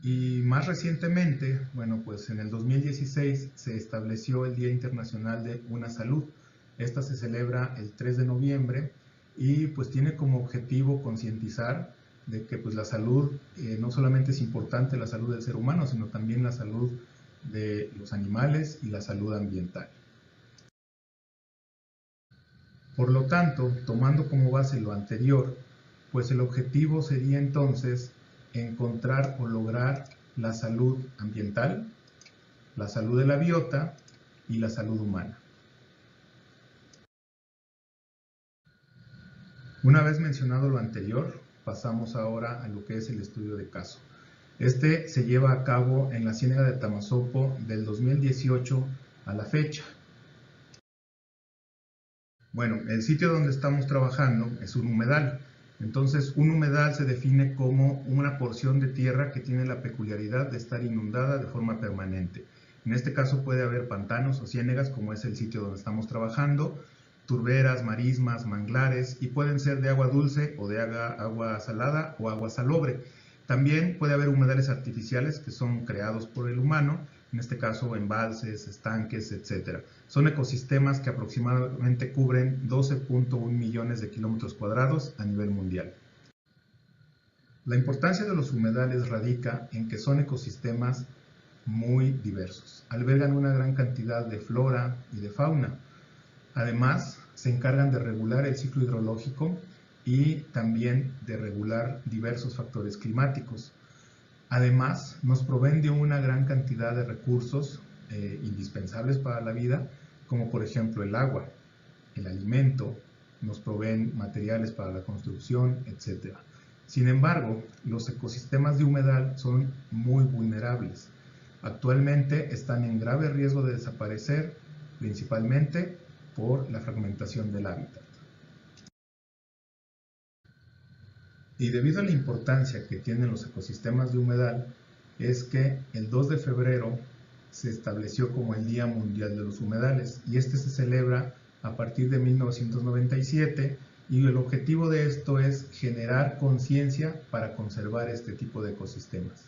Y más recientemente, bueno, pues en el 2016 se estableció el Día Internacional de una Salud. Esta se celebra el 3 de noviembre y pues tiene como objetivo concientizar de que pues la salud no solamente es importante la salud del ser humano, sino también la salud de los animales y la salud ambiental. Por lo tanto, tomando como base lo anterior, pues el objetivo sería entonces encontrar o lograr la salud ambiental, la salud de la biota y la salud humana. Una vez mencionado lo anterior, pasamos ahora a lo que es el estudio de caso. Este se lleva a cabo en la Ciénaga de Tamazopo del 2018 a la fecha. Bueno, el sitio donde estamos trabajando es un humedal. Entonces, un humedal se define como una porción de tierra que tiene la peculiaridad de estar inundada de forma permanente. En este caso puede haber pantanos o ciénegas, como es el sitio donde estamos trabajando, turberas, marismas, manglares, y pueden ser de agua dulce o de agua salada o agua salobre. También puede haber humedales artificiales que son creados por el humano, en este caso embalses, estanques, etc. Son ecosistemas que aproximadamente cubren 12.1 millones de kilómetros cuadrados a nivel mundial. La importancia de los humedales radica en que son ecosistemas muy diversos. Albergan una gran cantidad de flora y de fauna. Además, se encargan de regular el ciclo hidrológico y también de regular diversos factores climáticos. Además, nos proveen de una gran cantidad de recursos indispensables para la vida, como por ejemplo el agua, el alimento, nos proveen materiales para la construcción, etc. Sin embargo, los ecosistemas de humedal son muy vulnerables. Actualmente están en grave riesgo de desaparecer, principalmente por la fragmentación del hábitat. Y debido a la importancia que tienen los ecosistemas de humedal, es que el 2 de febrero se estableció como el Día Mundial de los Humedales, y este se celebra a partir de 1997, y el objetivo de esto es generar conciencia para conservar este tipo de ecosistemas.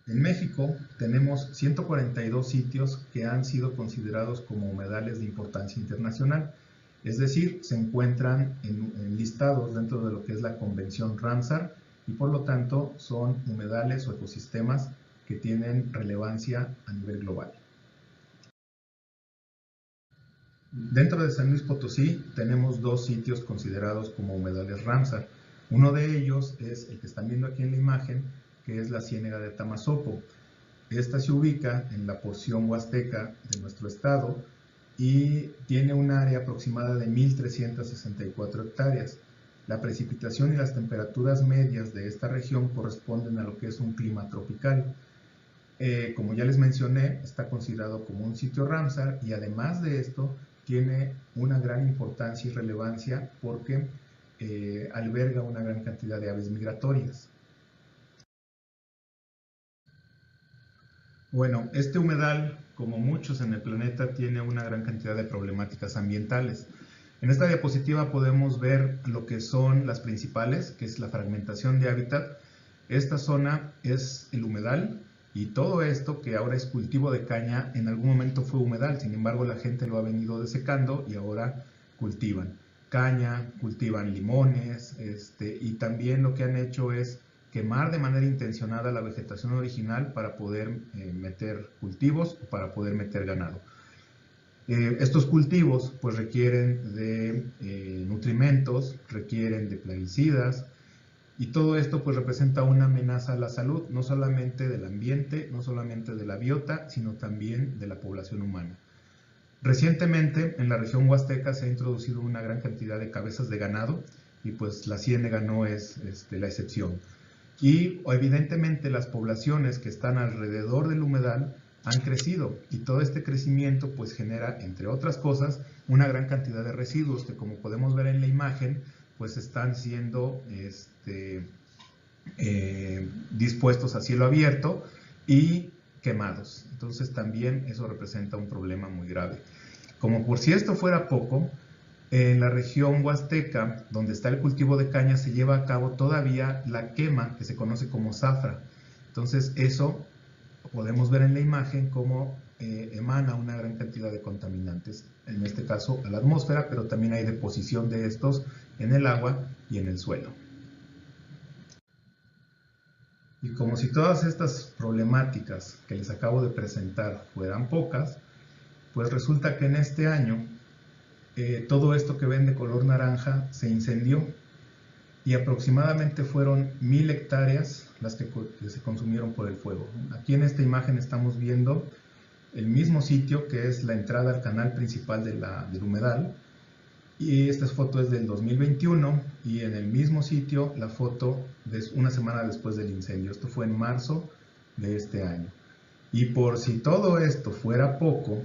En México tenemos 142 sitios que han sido considerados como humedales de importancia internacional, es decir, se encuentran listados dentro de lo que es la Convención Ramsar y por lo tanto son humedales o ecosistemas que tienen relevancia a nivel global. Dentro de San Luis Potosí tenemos dos sitios considerados como humedales Ramsar. Uno de ellos es el que están viendo aquí en la imagen, que es la Ciénega de Tamazopo. Esta se ubica en la porción huasteca de nuestro estado y tiene un área aproximada de 1.364 hectáreas. La precipitación y las temperaturas medias de esta región corresponden a lo que es un clima tropical. Como ya les mencioné, está considerado como un sitio Ramsar y además de esto tiene una gran importancia y relevancia porque alberga una gran cantidad de aves migratorias. Bueno, este humedal, como muchos en el planeta, tiene una gran cantidad de problemáticas ambientales. En esta diapositiva podemos ver lo que son las principales, que es la fragmentación de hábitat. Esta zona es el humedal y todo esto que ahora es cultivo de caña, en algún momento fue humedal, sin embargo la gente lo ha venido desecando y ahora cultivan caña, cultivan limones, y también lo que han hecho es quemar de manera intencionada la vegetación original para poder meter cultivos o para poder meter ganado. Estos cultivos pues requieren de nutrimentos, requieren de plaguicidas y todo esto pues representa una amenaza a la salud, no solamente del ambiente, no solamente de la biota, sino también de la población humana. Recientemente en la región huasteca se ha introducido una gran cantidad de cabezas de ganado y pues la ciénega no es la excepción. Y evidentemente las poblaciones que están alrededor del humedal han crecido y todo este crecimiento pues genera, entre otras cosas, una gran cantidad de residuos que, como podemos ver en la imagen, pues están siendo dispuestos a cielo abierto y quemados. Entonces también eso representa un problema muy grave. Como por si esto fuera poco, en la región huasteca, donde está el cultivo de caña, se lleva a cabo todavía la quema que se conoce como zafra. Entonces eso podemos ver en la imagen cómo emana una gran cantidad de contaminantes, en este caso a la atmósfera, pero también hay deposición de estos en el agua y en el suelo. Y como si todas estas problemáticas que les acabo de presentar fueran pocas, pues resulta que en este año todo esto que ven de color naranja se incendió y aproximadamente fueron 1.000 hectáreas las que se consumieron por el fuego. Aquí en esta imagen estamos viendo el mismo sitio que es la entrada al canal principal del humedal y esta foto es del 2021 y en el mismo sitio la foto de una semana después del incendio. Esto fue en marzo de este año. Y por si todo esto fuera poco,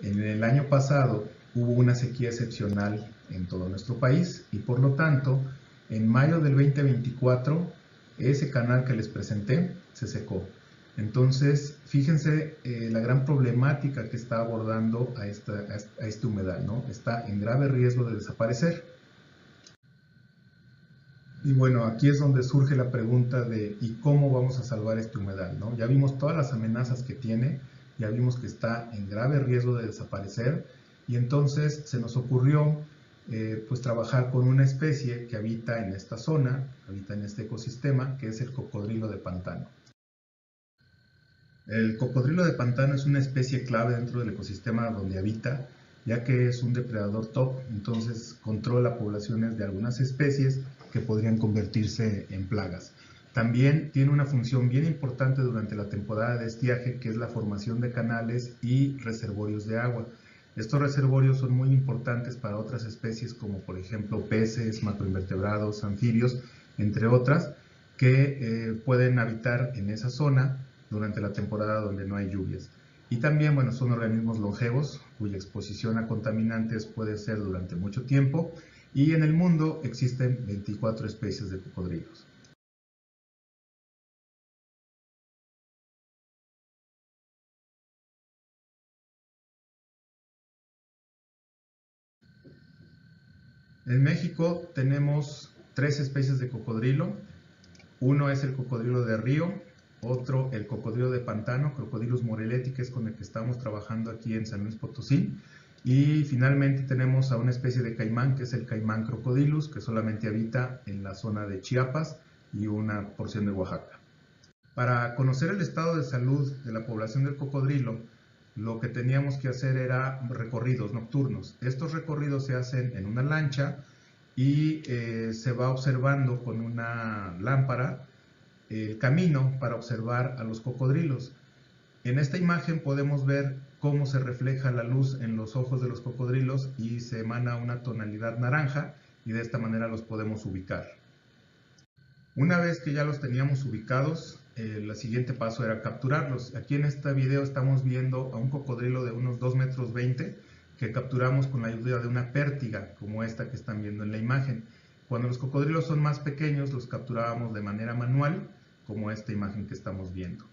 en el año pasado hubo una sequía excepcional en todo nuestro país y por lo tanto en mayo del 2024 ese canal que les presenté se secó. Entonces fíjense la gran problemática que está abordando a este humedal, ¿no? Está en grave riesgo de desaparecer. Y bueno, aquí es donde surge la pregunta de ¿y cómo vamos a salvar este humedal, ¿no? Ya vimos todas las amenazas que tiene, ya vimos que está en grave riesgo de desaparecer y entonces se nos ocurrió pues trabajar con una especie que habita en esta zona, habita en este ecosistema, que es el cocodrilo de pantano. El cocodrilo de pantano es una especie clave dentro del ecosistema donde habita, ya que es un depredador top, entonces controla poblaciones de algunas especies que podrían convertirse en plagas. También tiene una función bien importante durante la temporada de estiaje, que es la formación de canales y reservorios de agua. Estos reservorios son muy importantes para otras especies como por ejemplo peces, macroinvertebrados, anfibios, entre otras, que pueden habitar en esa zona durante la temporada donde no hay lluvias. Y también, bueno, son organismos longevos cuya exposición a contaminantes puede ser durante mucho tiempo y en el mundo existen 24 especies de cocodrilos. En México tenemos 3 especies de cocodrilo. Uno es el cocodrilo de río, otro el cocodrilo de pantano, Crocodylus moreleti, que es con el que estamos trabajando aquí en San Luis Potosí. Y finalmente tenemos a una especie de caimán, que es el caimán crocodilus, que solamente habita en la zona de Chiapas y una porción de Oaxaca. Para conocer el estado de salud de la población del cocodrilo, lo que teníamos que hacer era recorridos nocturnos. Estos recorridos se hacen en una lancha y se va observando con una lámpara el camino para observar a los cocodrilos. En esta imagen podemos ver cómo se refleja la luz en los ojos de los cocodrilos y se emana una tonalidad naranja, y de esta manera los podemos ubicar. Una vez que ya los teníamos ubicados, el siguiente paso era capturarlos. Aquí en este video estamos viendo a un cocodrilo de unos 2,20 metros que capturamos con la ayuda de una pértiga, como esta que están viendo en la imagen. Cuando los cocodrilos son más pequeños, los capturábamos de manera manual, como esta imagen que estamos viendo.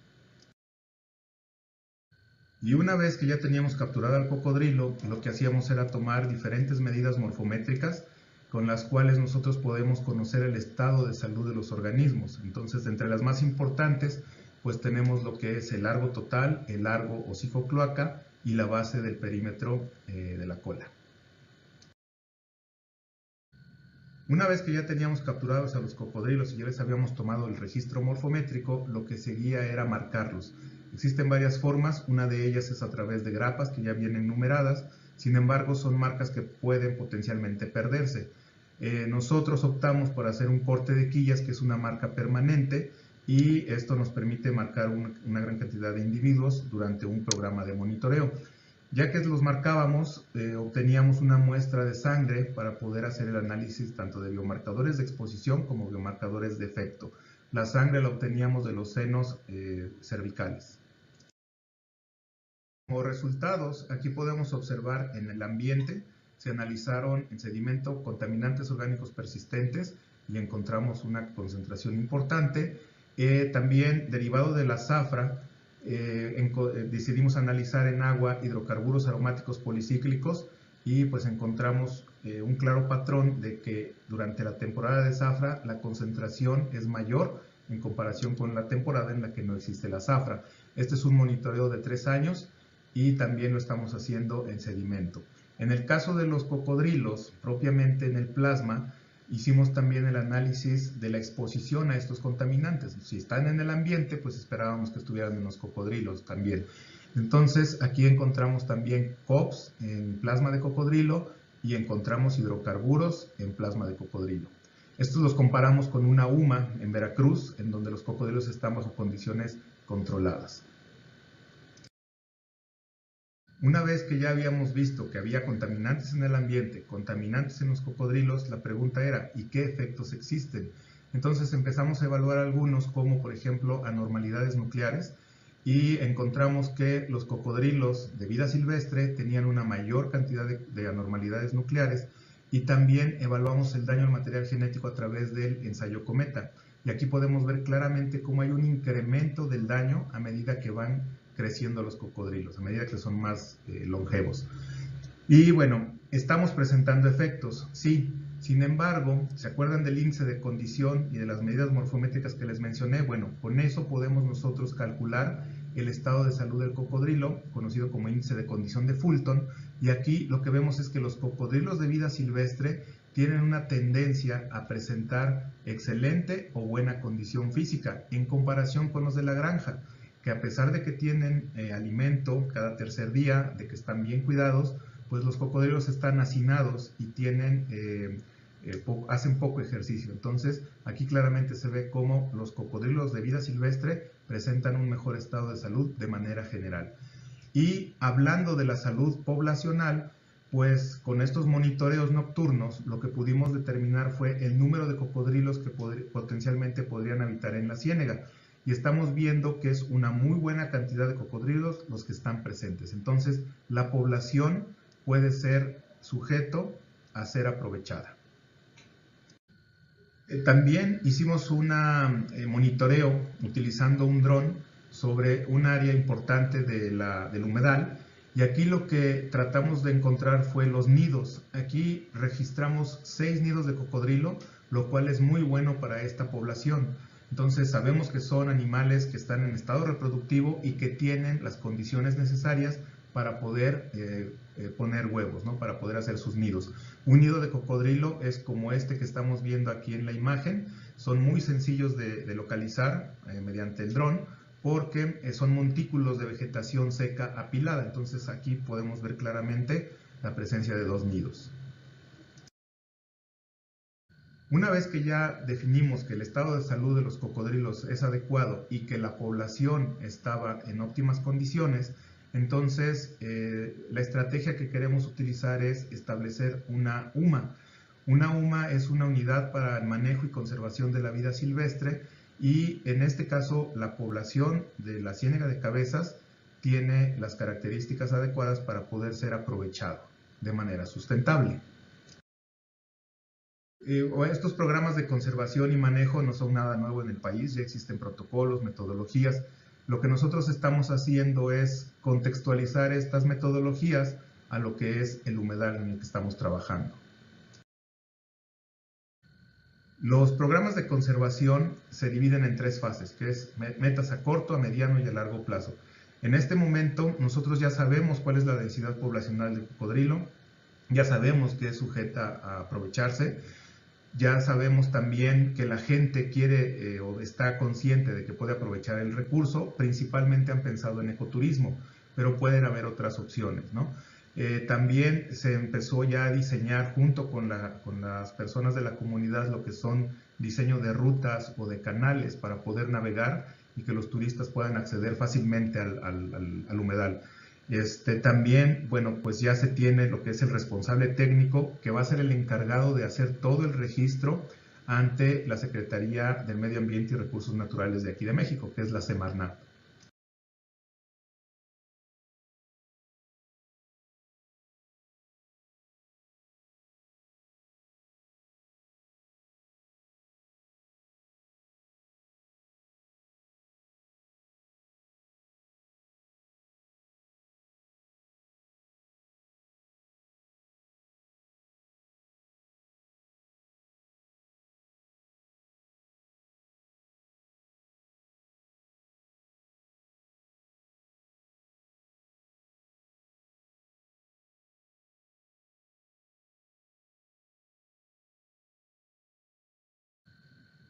Y una vez que ya teníamos capturado al cocodrilo, lo que hacíamos era tomar diferentes medidas morfométricas con las cuales nosotros podemos conocer el estado de salud de los organismos. Entonces, entre las más importantes, pues tenemos lo que es el largo total, el largo hocico-cloaca y la base del perímetro de la cola. Una vez que ya teníamos capturados a los cocodrilos y ya les habíamos tomado el registro morfométrico, lo que seguía era marcarlos. Existen varias formas, una de ellas es a través de grapas que ya vienen numeradas, sin embargo son marcas que pueden potencialmente perderse. Nosotros optamos por hacer un corte de quillas, que es una marca permanente, y esto nos permite marcar una gran cantidad de individuos durante un programa de monitoreo. Ya que los marcábamos, obteníamos una muestra de sangre para poder hacer el análisis tanto de biomarcadores de exposición como biomarcadores de efecto. La sangre la obteníamos de los senos cervicales. Como resultados, aquí podemos observar en el ambiente, se analizaron en sedimento contaminantes orgánicos persistentes y encontramos una concentración importante. También, derivado de la zafra, decidimos analizar en agua hidrocarburos aromáticos policíclicos y pues encontramos un claro patrón de que durante la temporada de zafra la concentración es mayor en comparación con la temporada en la que no existe la zafra. Este es un monitoreo de 3 años y también lo estamos haciendo en sedimento. En el caso de los cocodrilos, propiamente en el plasma, hicimos también el análisis de la exposición a estos contaminantes. Si están en el ambiente, pues esperábamos que estuvieran en los cocodrilos también. Entonces, aquí encontramos también COPS en plasma de cocodrilo y encontramos hidrocarburos en plasma de cocodrilo. Estos los comparamos con una UMA en Veracruz, en donde los cocodrilos están bajo condiciones controladas. Una vez que ya habíamos visto que había contaminantes en el ambiente, contaminantes en los cocodrilos, la pregunta era, ¿y qué efectos existen? Entonces empezamos a evaluar algunos, como por ejemplo anormalidades nucleares, y encontramos que los cocodrilos de vida silvestre tenían una mayor cantidad de anormalidades nucleares, y también evaluamos el daño al material genético a través del ensayo Cometa. Y aquí podemos ver claramente cómo hay un incremento del daño a medida que van creciendo los cocodrilos, a medida que son más longevos. Y bueno, estamos presentando efectos, sí. Sin embargo, ¿se acuerdan del índice de condición y de las medidas morfométricas que les mencioné? Bueno, con eso podemos nosotros calcular el estado de salud del cocodrilo, conocido como índice de condición de Fulton, y aquí lo que vemos es que los cocodrilos de vida silvestre tienen una tendencia a presentar excelente o buena condición física en comparación con los de la granja, que a pesar de que tienen alimento cada tercer día, de que están bien cuidados, pues los cocodrilos están hacinados y hacen poco ejercicio. Entonces, aquí claramente se ve cómo los cocodrilos de vida silvestre presentan un mejor estado de salud de manera general. Y hablando de la salud poblacional, pues con estos monitoreos nocturnos, lo que pudimos determinar fue el número de cocodrilos que potencialmente podrían habitar en la ciénega. Y estamos viendo que es una muy buena cantidad de cocodrilos los que están presentes. Entonces, la población puede ser sujeto a ser aprovechada. También hicimos un monitoreo utilizando un dron sobre un área importante del humedal, y aquí lo que tratamos de encontrar fue los nidos. Aquí registramos 6 nidos de cocodrilo, lo cual es muy bueno para esta población. Entonces sabemos que son animales que están en estado reproductivo y que tienen las condiciones necesarias para poder poner huevos, ¿no? Para poder hacer sus nidos. Un nido de cocodrilo es como este que estamos viendo aquí en la imagen. Son muy sencillos de localizar mediante el dron, porque son montículos de vegetación seca apilada. Entonces aquí podemos ver claramente la presencia de 2 nidos. Una vez que ya definimos que el estado de salud de los cocodrilos es adecuado y que la población estaba en óptimas condiciones, entonces la estrategia que queremos utilizar es establecer una UMA. Una UMA es una unidad para el manejo y conservación de la vida silvestre, y en este caso la población de la Ciénega de Cabezas tiene las características adecuadas para poder ser aprovechado de manera sustentable. Estos programas de conservación y manejo no son nada nuevo en el país, ya existen protocolos, metodologías. Lo que nosotros estamos haciendo es contextualizar estas metodologías a lo que es el humedal en el que estamos trabajando. Los programas de conservación se dividen en 3 fases, que es metas a corto, a mediano y a largo plazo. En este momento nosotros ya sabemos cuál es la densidad poblacional de cocodrilo, ya sabemos que es sujeta a aprovecharse, ya sabemos también que la gente quiere o está consciente de que puede aprovechar el recurso. Principalmente han pensado en ecoturismo, pero pueden haber otras opciones, ¿no? También se empezó ya a diseñar junto con las personas de la comunidad lo que son diseño de rutas o de canales para poder navegar y que los turistas puedan acceder fácilmente al humedal. También, bueno, pues ya se tiene lo que es el responsable técnico, que va a ser el encargado de hacer todo el registro ante la Secretaría del Medio Ambiente y Recursos Naturales de aquí de México, que es la Semarnat.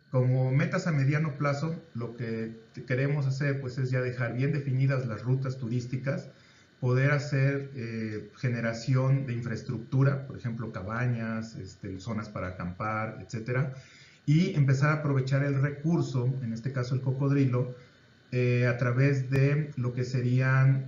Como metas a mediano plazo, lo que queremos hacer pues es ya dejar bien definidas las rutas turísticas, poder hacer generación de infraestructura, por ejemplo cabañas, zonas para acampar, etcétera, y empezar a aprovechar el recurso, en este caso el cocodrilo, a través de lo que serían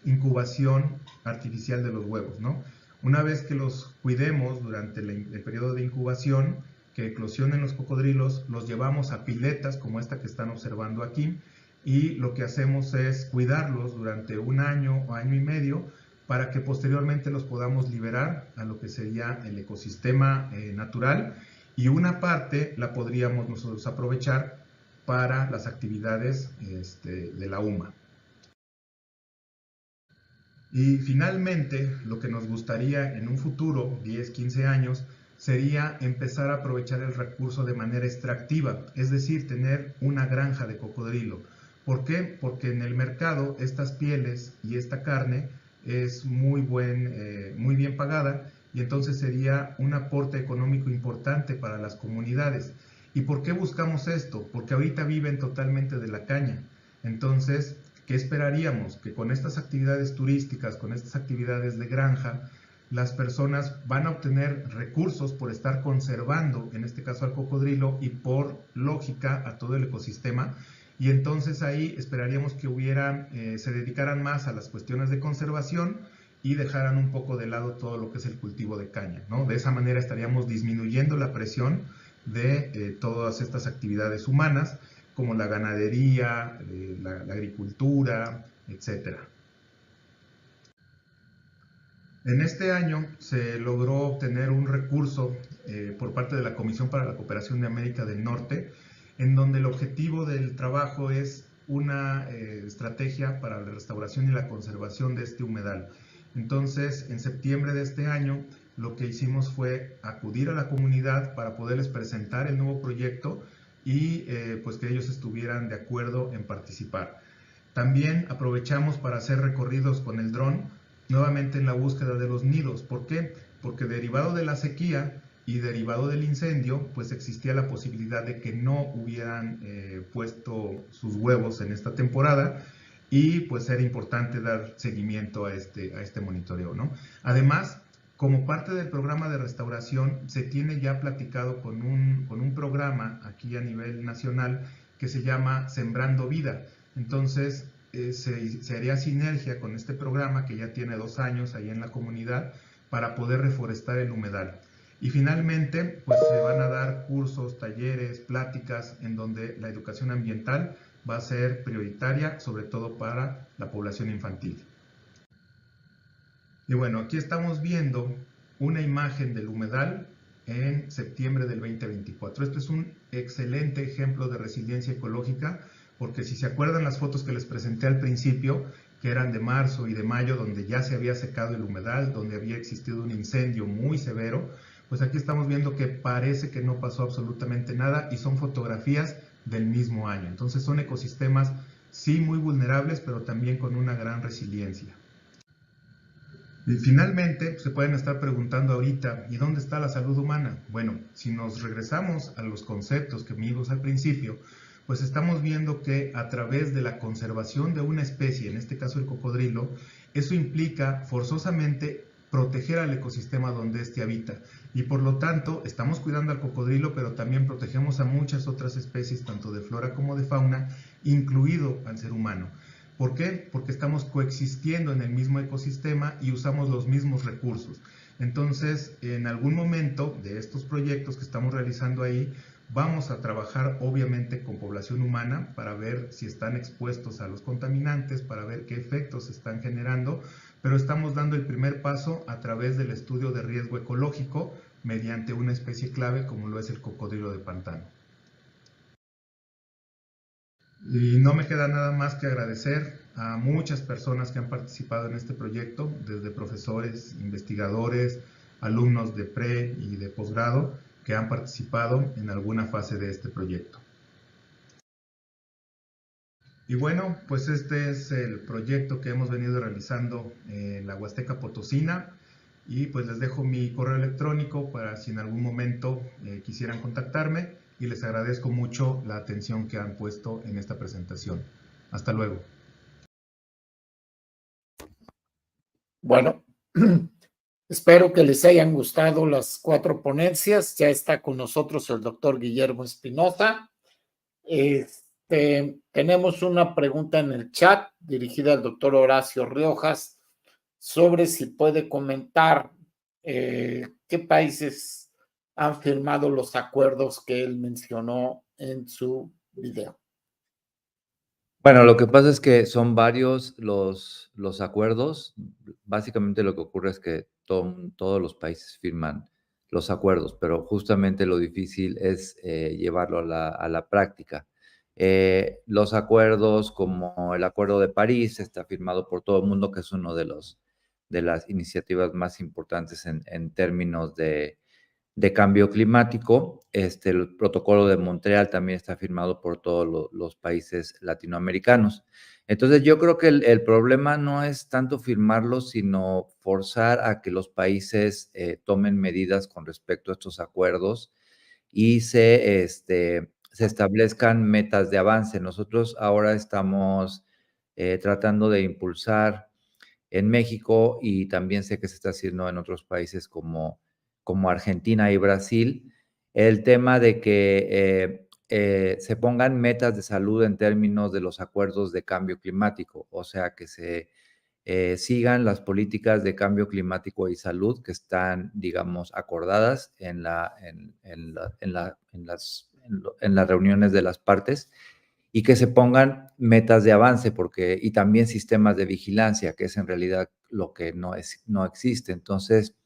incubación artificial de los huevos, ¿no? Una vez que los cuidemos durante el periodo de incubación, que eclosionen los cocodrilos, los llevamos a piletas como esta que están observando aquí, y lo que hacemos es cuidarlos durante 1 año o año y medio para que posteriormente los podamos liberar a lo que sería el ecosistema natural, y una parte la podríamos nosotros aprovechar para las actividades de la UMA. Y finalmente, lo que nos gustaría en un futuro, 10, 15 años, sería empezar a aprovechar el recurso de manera extractiva, es decir, tener una granja de cocodrilo. ¿Por qué? Porque en el mercado estas pieles y esta carne es muy bien pagada, y entonces sería un aporte económico importante para las comunidades. ¿Y por qué buscamos esto? Porque ahorita viven totalmente de la caña. Entonces, ¿qué esperaríamos? Que con estas actividades turísticas, con estas actividades de granja, las personas van a obtener recursos por estar conservando, en este caso al cocodrilo, y por lógica a todo el ecosistema. Y entonces ahí esperaríamos que se dedicaran más a las cuestiones de conservación y dejaran un poco de lado todo lo que es el cultivo de caña, ¿no? De esa manera estaríamos disminuyendo la presión de todas estas actividades humanas, como la ganadería, la agricultura, etcétera. En este año se logró obtener un recurso por parte de la Comisión para la Cooperación de América del Norte, en donde el objetivo del trabajo es una estrategia para la restauración y la conservación de este humedal. Entonces, en septiembre de este año, lo que hicimos fue acudir a la comunidad para poderles presentar el nuevo proyecto, y pues que ellos estuvieran de acuerdo en participar. También aprovechamos para hacer recorridos con el dron, nuevamente en la búsqueda de los nidos. ¿Por qué? Porque derivado de la sequía y derivado del incendio, pues existía la posibilidad de que no hubieran puesto sus huevos en esta temporada, y pues era importante dar seguimiento a este monitoreo, ¿no? Además, como parte del programa de restauración, se tiene ya platicado con un programa aquí a nivel nacional que se llama Sembrando Vida. Entonces, se haría sinergia con este programa que ya tiene 2 años ahí en la comunidad para poder reforestar el humedal. Y finalmente, pues se van a dar cursos, talleres, pláticas en donde la educación ambiental va a ser prioritaria, sobre todo para la población infantil. Y bueno, aquí estamos viendo una imagen del humedal en septiembre del 2024. Este es un excelente ejemplo de resiliencia ecológica, porque si se acuerdan las fotos que les presenté al principio, que eran de marzo y de mayo, donde ya se había secado el humedal, donde había existido un incendio muy severo, pues aquí estamos viendo que parece que no pasó absolutamente nada, y son fotografías del mismo año. Entonces son ecosistemas sí muy vulnerables, pero también con una gran resiliencia. Y finalmente, se pueden estar preguntando ahorita, ¿y dónde está la salud humana? Bueno, si nos regresamos a los conceptos que vimos al principio, pues estamos viendo que a través de la conservación de una especie, en este caso el cocodrilo, eso implica forzosamente proteger al ecosistema donde éste habita. Y por lo tanto, estamos cuidando al cocodrilo, pero también protegemos a muchas otras especies, tanto de flora como de fauna, incluido al ser humano. ¿Por qué? Porque estamos coexistiendo en el mismo ecosistema y usamos los mismos recursos. Entonces, en algún momento de estos proyectos que estamos realizando ahí, vamos a trabajar obviamente con población humana para ver si están expuestos a los contaminantes, para ver qué efectos están generando, pero estamos dando el primer paso a través del estudio de riesgo ecológico mediante una especie clave como lo es el cocodrilo de pantano. Y no me queda nada más que agradecer a muchas personas que han participado en este proyecto, desde profesores, investigadores, alumnos de pre y de posgrado que han participado en alguna fase de este proyecto. Y bueno, pues este es el proyecto que hemos venido realizando en la Huasteca Potosina, y pues les dejo mi correo electrónico para si en algún momento quisieran contactarme, y les agradezco mucho la atención que han puesto en esta presentación. Hasta luego. Bueno, espero que les hayan gustado las 4 ponencias. Ya está con nosotros el doctor Guillermo Espinosa. Tenemos una pregunta en el chat dirigida al doctor Horacio Riojas sobre si puede comentar qué países han firmado los acuerdos que él mencionó en su video. Bueno, lo que pasa es que son varios los acuerdos. Básicamente lo que ocurre es que todos los países firman los acuerdos, pero justamente lo difícil es llevarlo a la práctica. Los acuerdos como el Acuerdo de París está firmado por todo el mundo, que es uno de las iniciativas más importantes en términos de cambio climático. El protocolo de Montreal también está firmado por todos los países latinoamericanos. Entonces, yo creo que el problema no es tanto firmarlo, sino forzar a que los países tomen medidas con respecto a estos acuerdos y se establezcan metas de avance. Nosotros ahora estamos tratando de impulsar en México, y también sé que se está haciendo en otros países como Argentina y Brasil, el tema de que se pongan metas de salud en términos de los acuerdos de cambio climático, o sea, que se sigan las políticas de cambio climático y salud que están, digamos, acordadas en las reuniones de las partes, y que se pongan metas de avance, y también sistemas de vigilancia, que es en realidad lo que no existe. Entonces,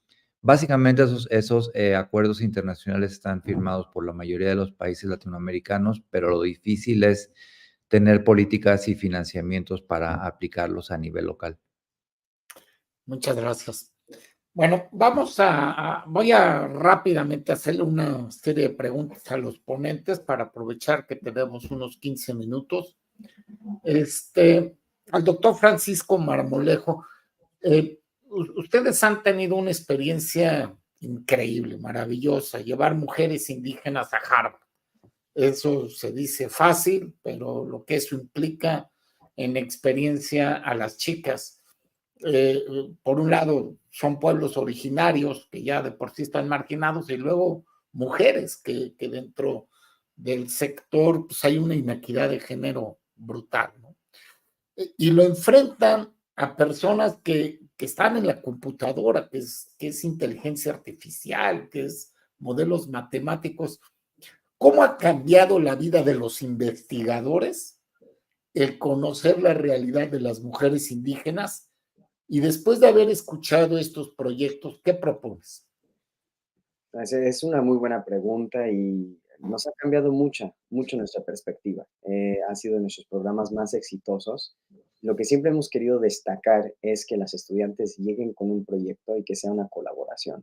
básicamente esos acuerdos internacionales están firmados por la mayoría de los países latinoamericanos, pero lo difícil es tener políticas y financiamientos para aplicarlos a nivel local. Muchas gracias. Bueno, voy a rápidamente hacerle una serie de preguntas a los ponentes para aprovechar que tenemos unos 15 minutos. Al doctor Francisco Marmolejo, ustedes han tenido una experiencia increíble, maravillosa, llevar mujeres indígenas a Harvard. Eso se dice fácil, pero lo que eso implica en experiencia a las chicas. Por un lado, son pueblos originarios que ya de por sí están marginados, y luego mujeres que dentro del sector pues hay una inequidad de género brutal, ¿no? Y lo enfrentan a personas que están en la computadora, que es inteligencia artificial, que es modelos matemáticos. ¿Cómo ha cambiado la vida de los investigadores el conocer la realidad de las mujeres indígenas? Y después de haber escuchado estos proyectos, ¿qué propones? Es una muy buena pregunta y nos ha cambiado mucho nuestra perspectiva. Ha sido de nuestros programas más exitosos. Lo que siempre hemos querido destacar es que las estudiantes lleguen con un proyecto y que sea una colaboración.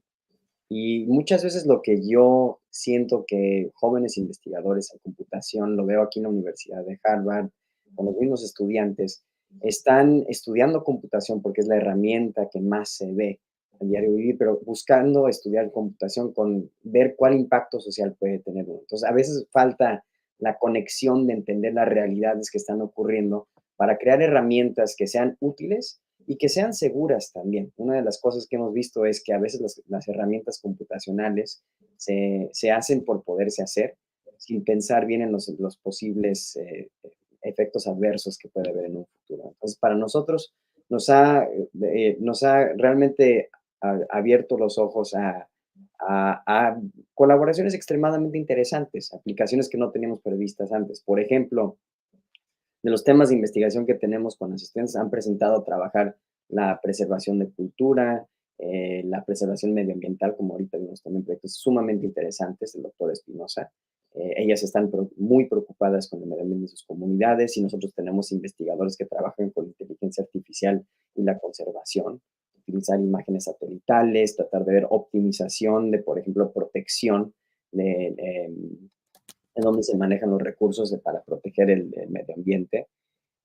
Y muchas veces lo que yo siento que jóvenes investigadores en computación, lo veo aquí en la Universidad de Harvard, con los mismos estudiantes, están estudiando computación porque es la herramienta que más se ve al diario vivir, pero buscando estudiar computación con ver cuál impacto social puede tener uno. Entonces, a veces falta la conexión de entender las realidades que están ocurriendo para crear herramientas que sean útiles y que sean seguras también. Una de las cosas que hemos visto es que a veces las herramientas computacionales se hacen por poderse hacer, sin pensar bien en los posibles efectos adversos que puede haber en un futuro. Entonces, para nosotros nos ha realmente abierto los ojos a colaboraciones extremadamente interesantes, aplicaciones que no teníamos previstas antes. Por ejemplo, de los temas de investigación que tenemos con las estudiantes, han presentado trabajar la preservación de cultura, la preservación medioambiental, como ahorita vimos también proyectos sumamente interesantes del doctor Espinosa. Ellas están muy preocupadas con el medio ambiente de sus comunidades y nosotros tenemos investigadores que trabajan con inteligencia artificial y la conservación, utilizar imágenes satelitales, tratar de ver optimización de, por ejemplo, protección de, en donde se manejan los recursos para proteger el medio ambiente.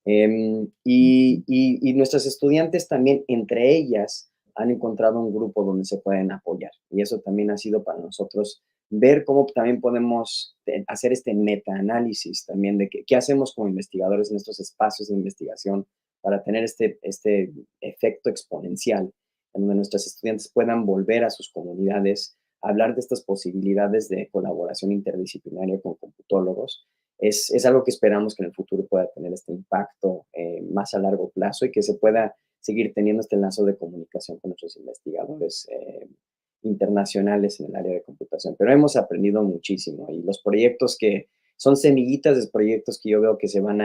Y nuestras estudiantes también, entre ellas, han encontrado un grupo donde se pueden apoyar. Y eso también ha sido para nosotros ver cómo también podemos hacer este metaanálisis también de qué hacemos como investigadores en estos espacios de investigación para tener este efecto exponencial, en donde nuestros estudiantes puedan volver a sus comunidades, hablar de estas posibilidades de colaboración interdisciplinaria con computólogos. Es algo que esperamos que en el futuro pueda tener este impacto más a largo plazo y que se pueda seguir teniendo este lazo de comunicación con nuestros investigadores internacionales en el área de computación. Pero hemos aprendido muchísimo y los proyectos que son semillitas de proyectos que yo veo que se van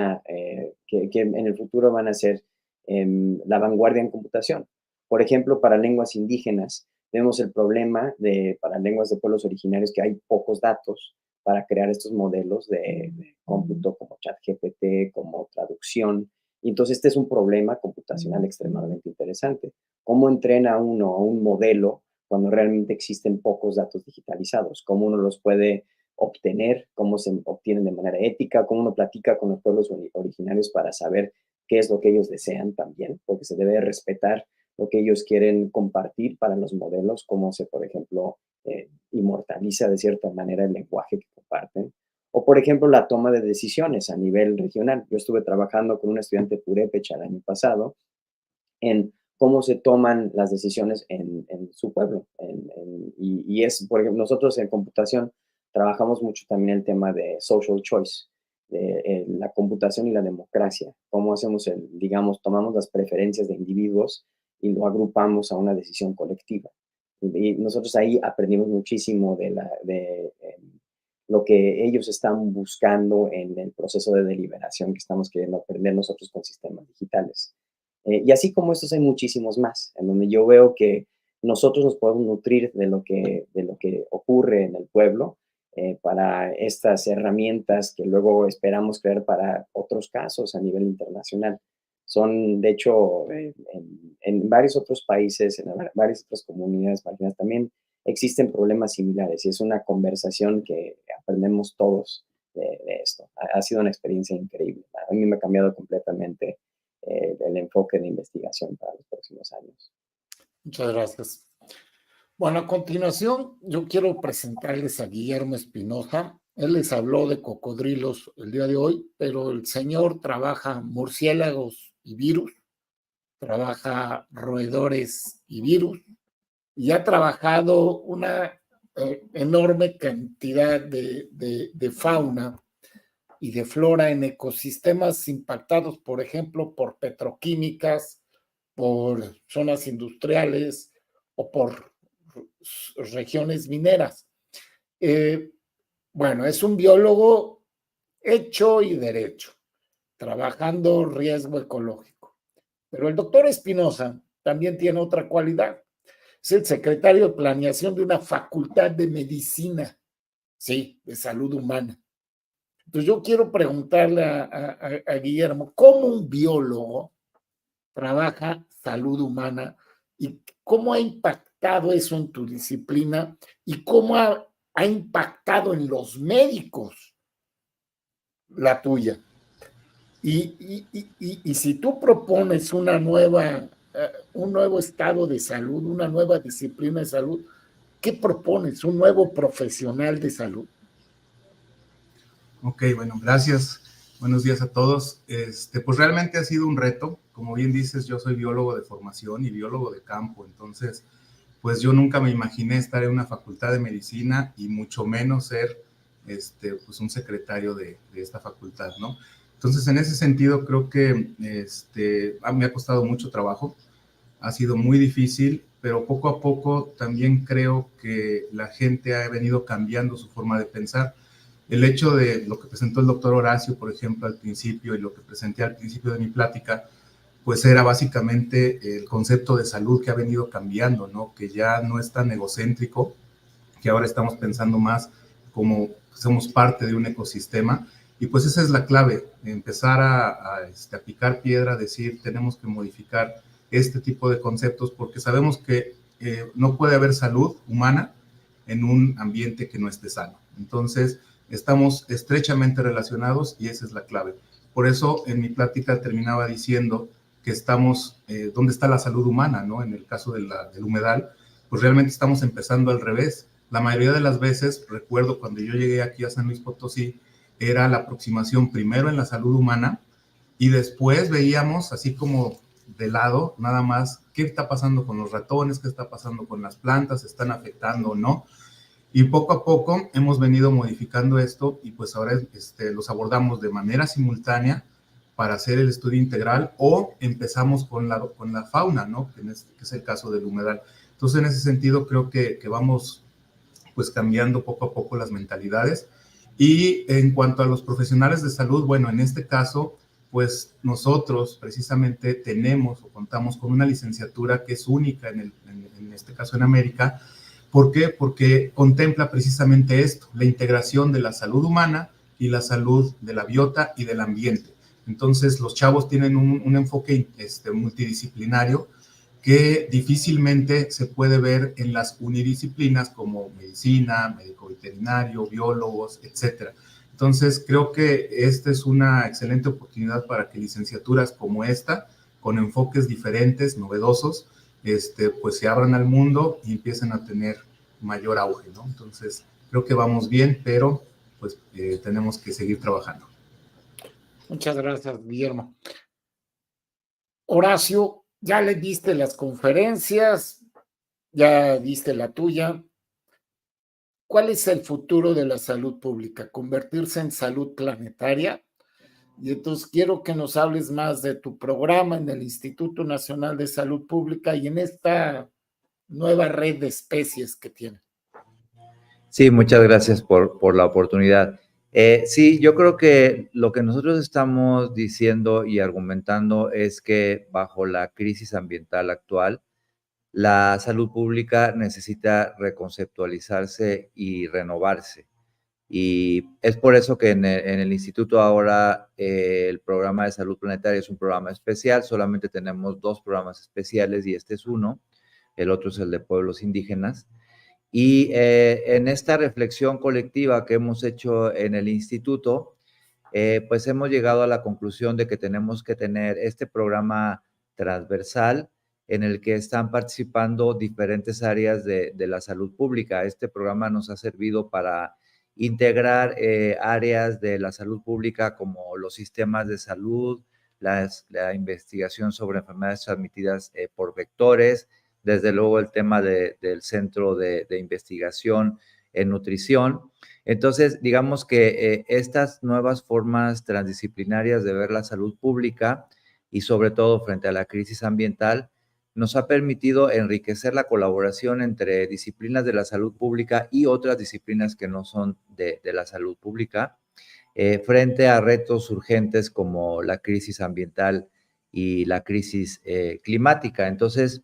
que en el futuro van a ser la vanguardia en computación. Por ejemplo, para lenguas indígenas, vemos el problema para lenguas de pueblos originarios que hay pocos datos para crear estos modelos de cómputo como ChatGPT, como traducción. Y entonces este es un problema computacional extremadamente interesante. ¿Cómo entrena uno a un modelo cuando realmente existen pocos datos digitalizados? ¿Cómo uno los puede obtener? ¿Cómo se obtienen de manera ética? ¿Cómo uno platica con los pueblos originarios para saber qué es lo que ellos desean también? Porque se debe respetar lo que ellos quieren compartir para los modelos, cómo se, por ejemplo, inmortaliza de cierta manera el lenguaje que comparten. O, por ejemplo, la toma de decisiones a nivel regional. Yo estuve trabajando con un estudiante purépecha el año pasado en cómo se toman las decisiones en su pueblo. Y es, por ejemplo, nosotros en computación trabajamos mucho también el tema de social choice, de la computación y la democracia. Cómo hacemos digamos, tomamos las preferencias de individuos y lo agrupamos a una decisión colectiva. Y nosotros ahí aprendimos muchísimo de lo que ellos están buscando en el proceso de deliberación que estamos queriendo aprender nosotros con sistemas digitales. Y así como estos hay muchísimos más, en donde yo veo que nosotros nos podemos nutrir de lo que ocurre en el pueblo para estas herramientas que luego esperamos crear para otros casos a nivel internacional. Son, de hecho, en varios otros países, en varias otras comunidades marginales también existen problemas similares y es una conversación que aprendemos todos de esto. Ha sido una experiencia increíble. A mí me ha cambiado completamente el enfoque de investigación para los próximos años. Muchas gracias. Bueno, a continuación yo quiero presentarles a Guillermo Espinosa. Él les habló de cocodrilos el día de hoy, pero el señor trabaja murciélagos y virus, trabaja roedores y virus, y ha trabajado una enorme cantidad de fauna y de flora en ecosistemas impactados, por ejemplo, por petroquímicas, por zonas industriales o por regiones mineras. Bueno, es un biólogo hecho y derecho, trabajando riesgo ecológico. Pero el doctor Espinosa también tiene otra cualidad. Es el secretario de planeación de una facultad de medicina, sí, de salud humana. Entonces yo quiero preguntarle a Guillermo, ¿cómo un biólogo trabaja salud humana y cómo ha impactado eso en tu disciplina y cómo ha impactado en los médicos la tuya? Y si tú propones un nuevo estado de salud, una nueva disciplina de salud, ¿qué propones? ¿Un nuevo profesional de salud? Ok, bueno, gracias. Buenos días a todos. Pues realmente ha sido un reto. Como bien dices, yo soy biólogo de formación y biólogo de campo. Entonces, pues yo nunca me imaginé estar en una facultad de medicina y mucho menos ser pues un secretario de esta facultad, ¿no? Entonces, en ese sentido, creo que me ha costado mucho trabajo. Ha sido muy difícil, pero poco a poco también creo que la gente ha venido cambiando su forma de pensar. El hecho de lo que presentó el doctor Horacio, por ejemplo, al principio, y lo que presenté al principio de mi plática, pues era básicamente el concepto de salud que ha venido cambiando, ¿no? Que ya no es tan egocéntrico, que ahora estamos pensando más como somos parte de un ecosistema. Y pues esa es la clave, empezar a picar piedra, decir, tenemos que modificar este tipo de conceptos, porque sabemos que no puede haber salud humana en un ambiente que no esté sano. Entonces, estamos estrechamente relacionados y esa es la clave. Por eso, en mi plática terminaba diciendo que estamos, ¿dónde está la salud humana, no? En el caso del humedal, pues realmente estamos empezando al revés. La mayoría de las veces, recuerdo cuando yo llegué aquí a San Luis Potosí, era la aproximación primero en la salud humana y después veíamos así como de lado, nada más, qué está pasando con los ratones, qué está pasando con las plantas, ¿se están afectando o no? Y poco a poco hemos venido modificando esto y pues ahora los abordamos de manera simultánea para hacer el estudio integral o empezamos con la fauna, ¿no? Que es el caso del humedal. Entonces, en ese sentido, creo que vamos pues cambiando poco a poco las mentalidades. Y en cuanto a los profesionales de salud, bueno, en este caso, pues nosotros precisamente tenemos o contamos con una licenciatura que es única en este caso en América. ¿Por qué? Porque contempla precisamente esto, la integración de la salud humana y la salud de la biota y del ambiente. Entonces, los chavos tienen un enfoque multidisciplinario que difícilmente se puede ver en las unidisciplinas como medicina, médico veterinario, biólogos, etc. Entonces, creo que esta es una excelente oportunidad para que licenciaturas como esta, con enfoques diferentes, novedosos, pues se abran al mundo y empiecen a tener mayor auge, ¿no? Entonces, creo que vamos bien, pero pues tenemos que seguir trabajando. Muchas gracias, Guillermo. Horacio, ya le diste las conferencias, ya diste la tuya. ¿Cuál es el futuro de la salud pública? ¿Convertirse en salud planetaria? Y entonces quiero que nos hables más de tu programa en el Instituto Nacional de Salud Pública y en esta nueva red de especies que tiene. Sí, muchas gracias por la oportunidad. Sí, yo creo que lo que nosotros estamos diciendo y argumentando es que bajo la crisis ambiental actual, la salud pública necesita reconceptualizarse y renovarse. Y es por eso que en el instituto ahora el programa de salud planetaria es un programa especial. Solamente tenemos 2 programas especiales y este es uno. El otro es el de pueblos indígenas. Y en esta reflexión colectiva que hemos hecho en el instituto, pues hemos llegado a la conclusión de que tenemos que tener este programa transversal en el que están participando diferentes áreas de la salud pública. Este programa nos ha servido para integrar áreas de la salud pública como los sistemas de salud, la investigación sobre enfermedades transmitidas por vectores, desde luego el tema del Centro de Investigación en Nutrición. Entonces, digamos que estas nuevas formas transdisciplinarias de ver la salud pública y sobre todo frente a la crisis ambiental, nos ha permitido enriquecer la colaboración entre disciplinas de la salud pública y otras disciplinas que no son de la salud pública, frente a retos urgentes como la crisis ambiental y la crisis climática. Entonces,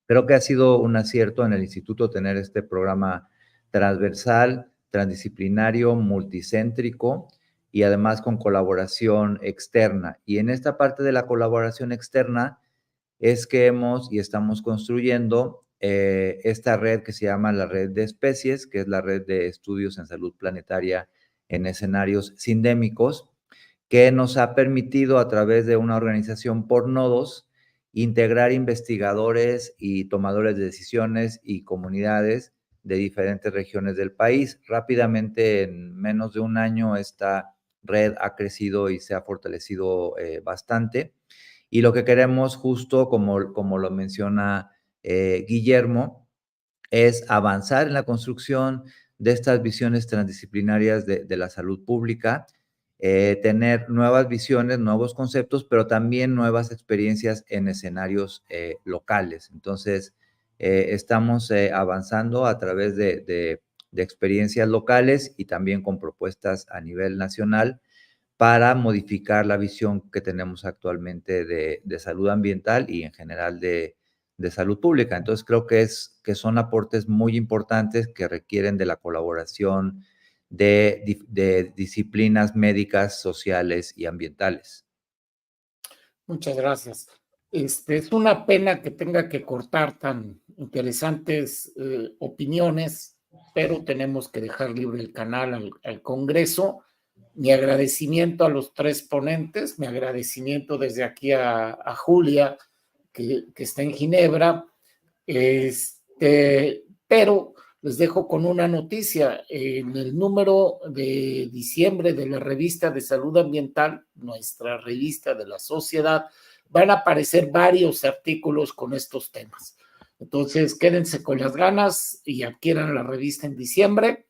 creo que ha sido un acierto en el instituto tener este programa transversal, transdisciplinario, multicéntrico y además con colaboración externa. Y en esta parte de la colaboración externa es que hemos y estamos construyendo esta red que se llama la Red de Especies, que es la red de estudios en salud planetaria en escenarios sindémicos, que nos ha permitido a través de una organización por nodos integrar investigadores y tomadores de decisiones y comunidades de diferentes regiones del país. Rápidamente, en menos de un año, esta red ha crecido y se ha fortalecido bastante. Y lo que queremos, justo como lo menciona Guillermo, es avanzar en la construcción de estas visiones transdisciplinarias de la salud pública, tener nuevas visiones, nuevos conceptos, pero también nuevas experiencias en escenarios locales. Entonces, estamos avanzando a través de experiencias locales y también con propuestas a nivel nacional para modificar la visión que tenemos actualmente de salud ambiental y en general de salud pública. Entonces, creo que son aportes muy importantes que requieren de la colaboración de disciplinas médicas, sociales y ambientales. Muchas gracias. Es una pena que tenga que cortar tan interesantes opiniones, pero tenemos que dejar libre el canal al Congreso. Mi agradecimiento a los 3 ponentes, mi agradecimiento desde aquí a Julia, que está en Ginebra, pero les dejo con una noticia. En el número de diciembre de la revista de salud ambiental, nuestra revista de la sociedad, van a aparecer varios artículos con estos temas. Entonces, quédense con las ganas y adquieran la revista en diciembre.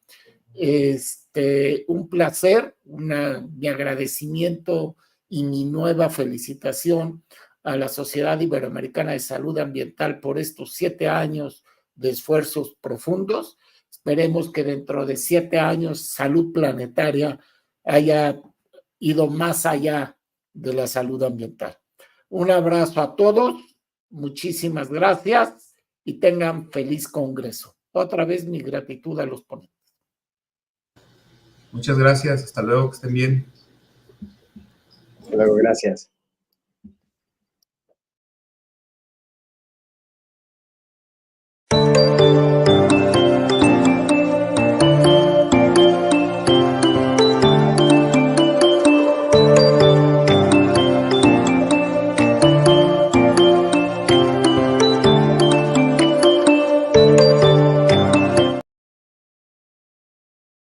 Un placer, mi agradecimiento y mi nueva felicitación a la Sociedad Iberoamericana de Salud Ambiental por estos 7 años de esfuerzos profundos. Esperemos que dentro de 7 años Salud Planetaria haya ido más allá de la salud ambiental. Un abrazo a todos, muchísimas gracias y tengan feliz congreso. Otra vez mi gratitud a los ponentes. Muchas gracias, hasta luego, que estén bien. Hasta luego, gracias.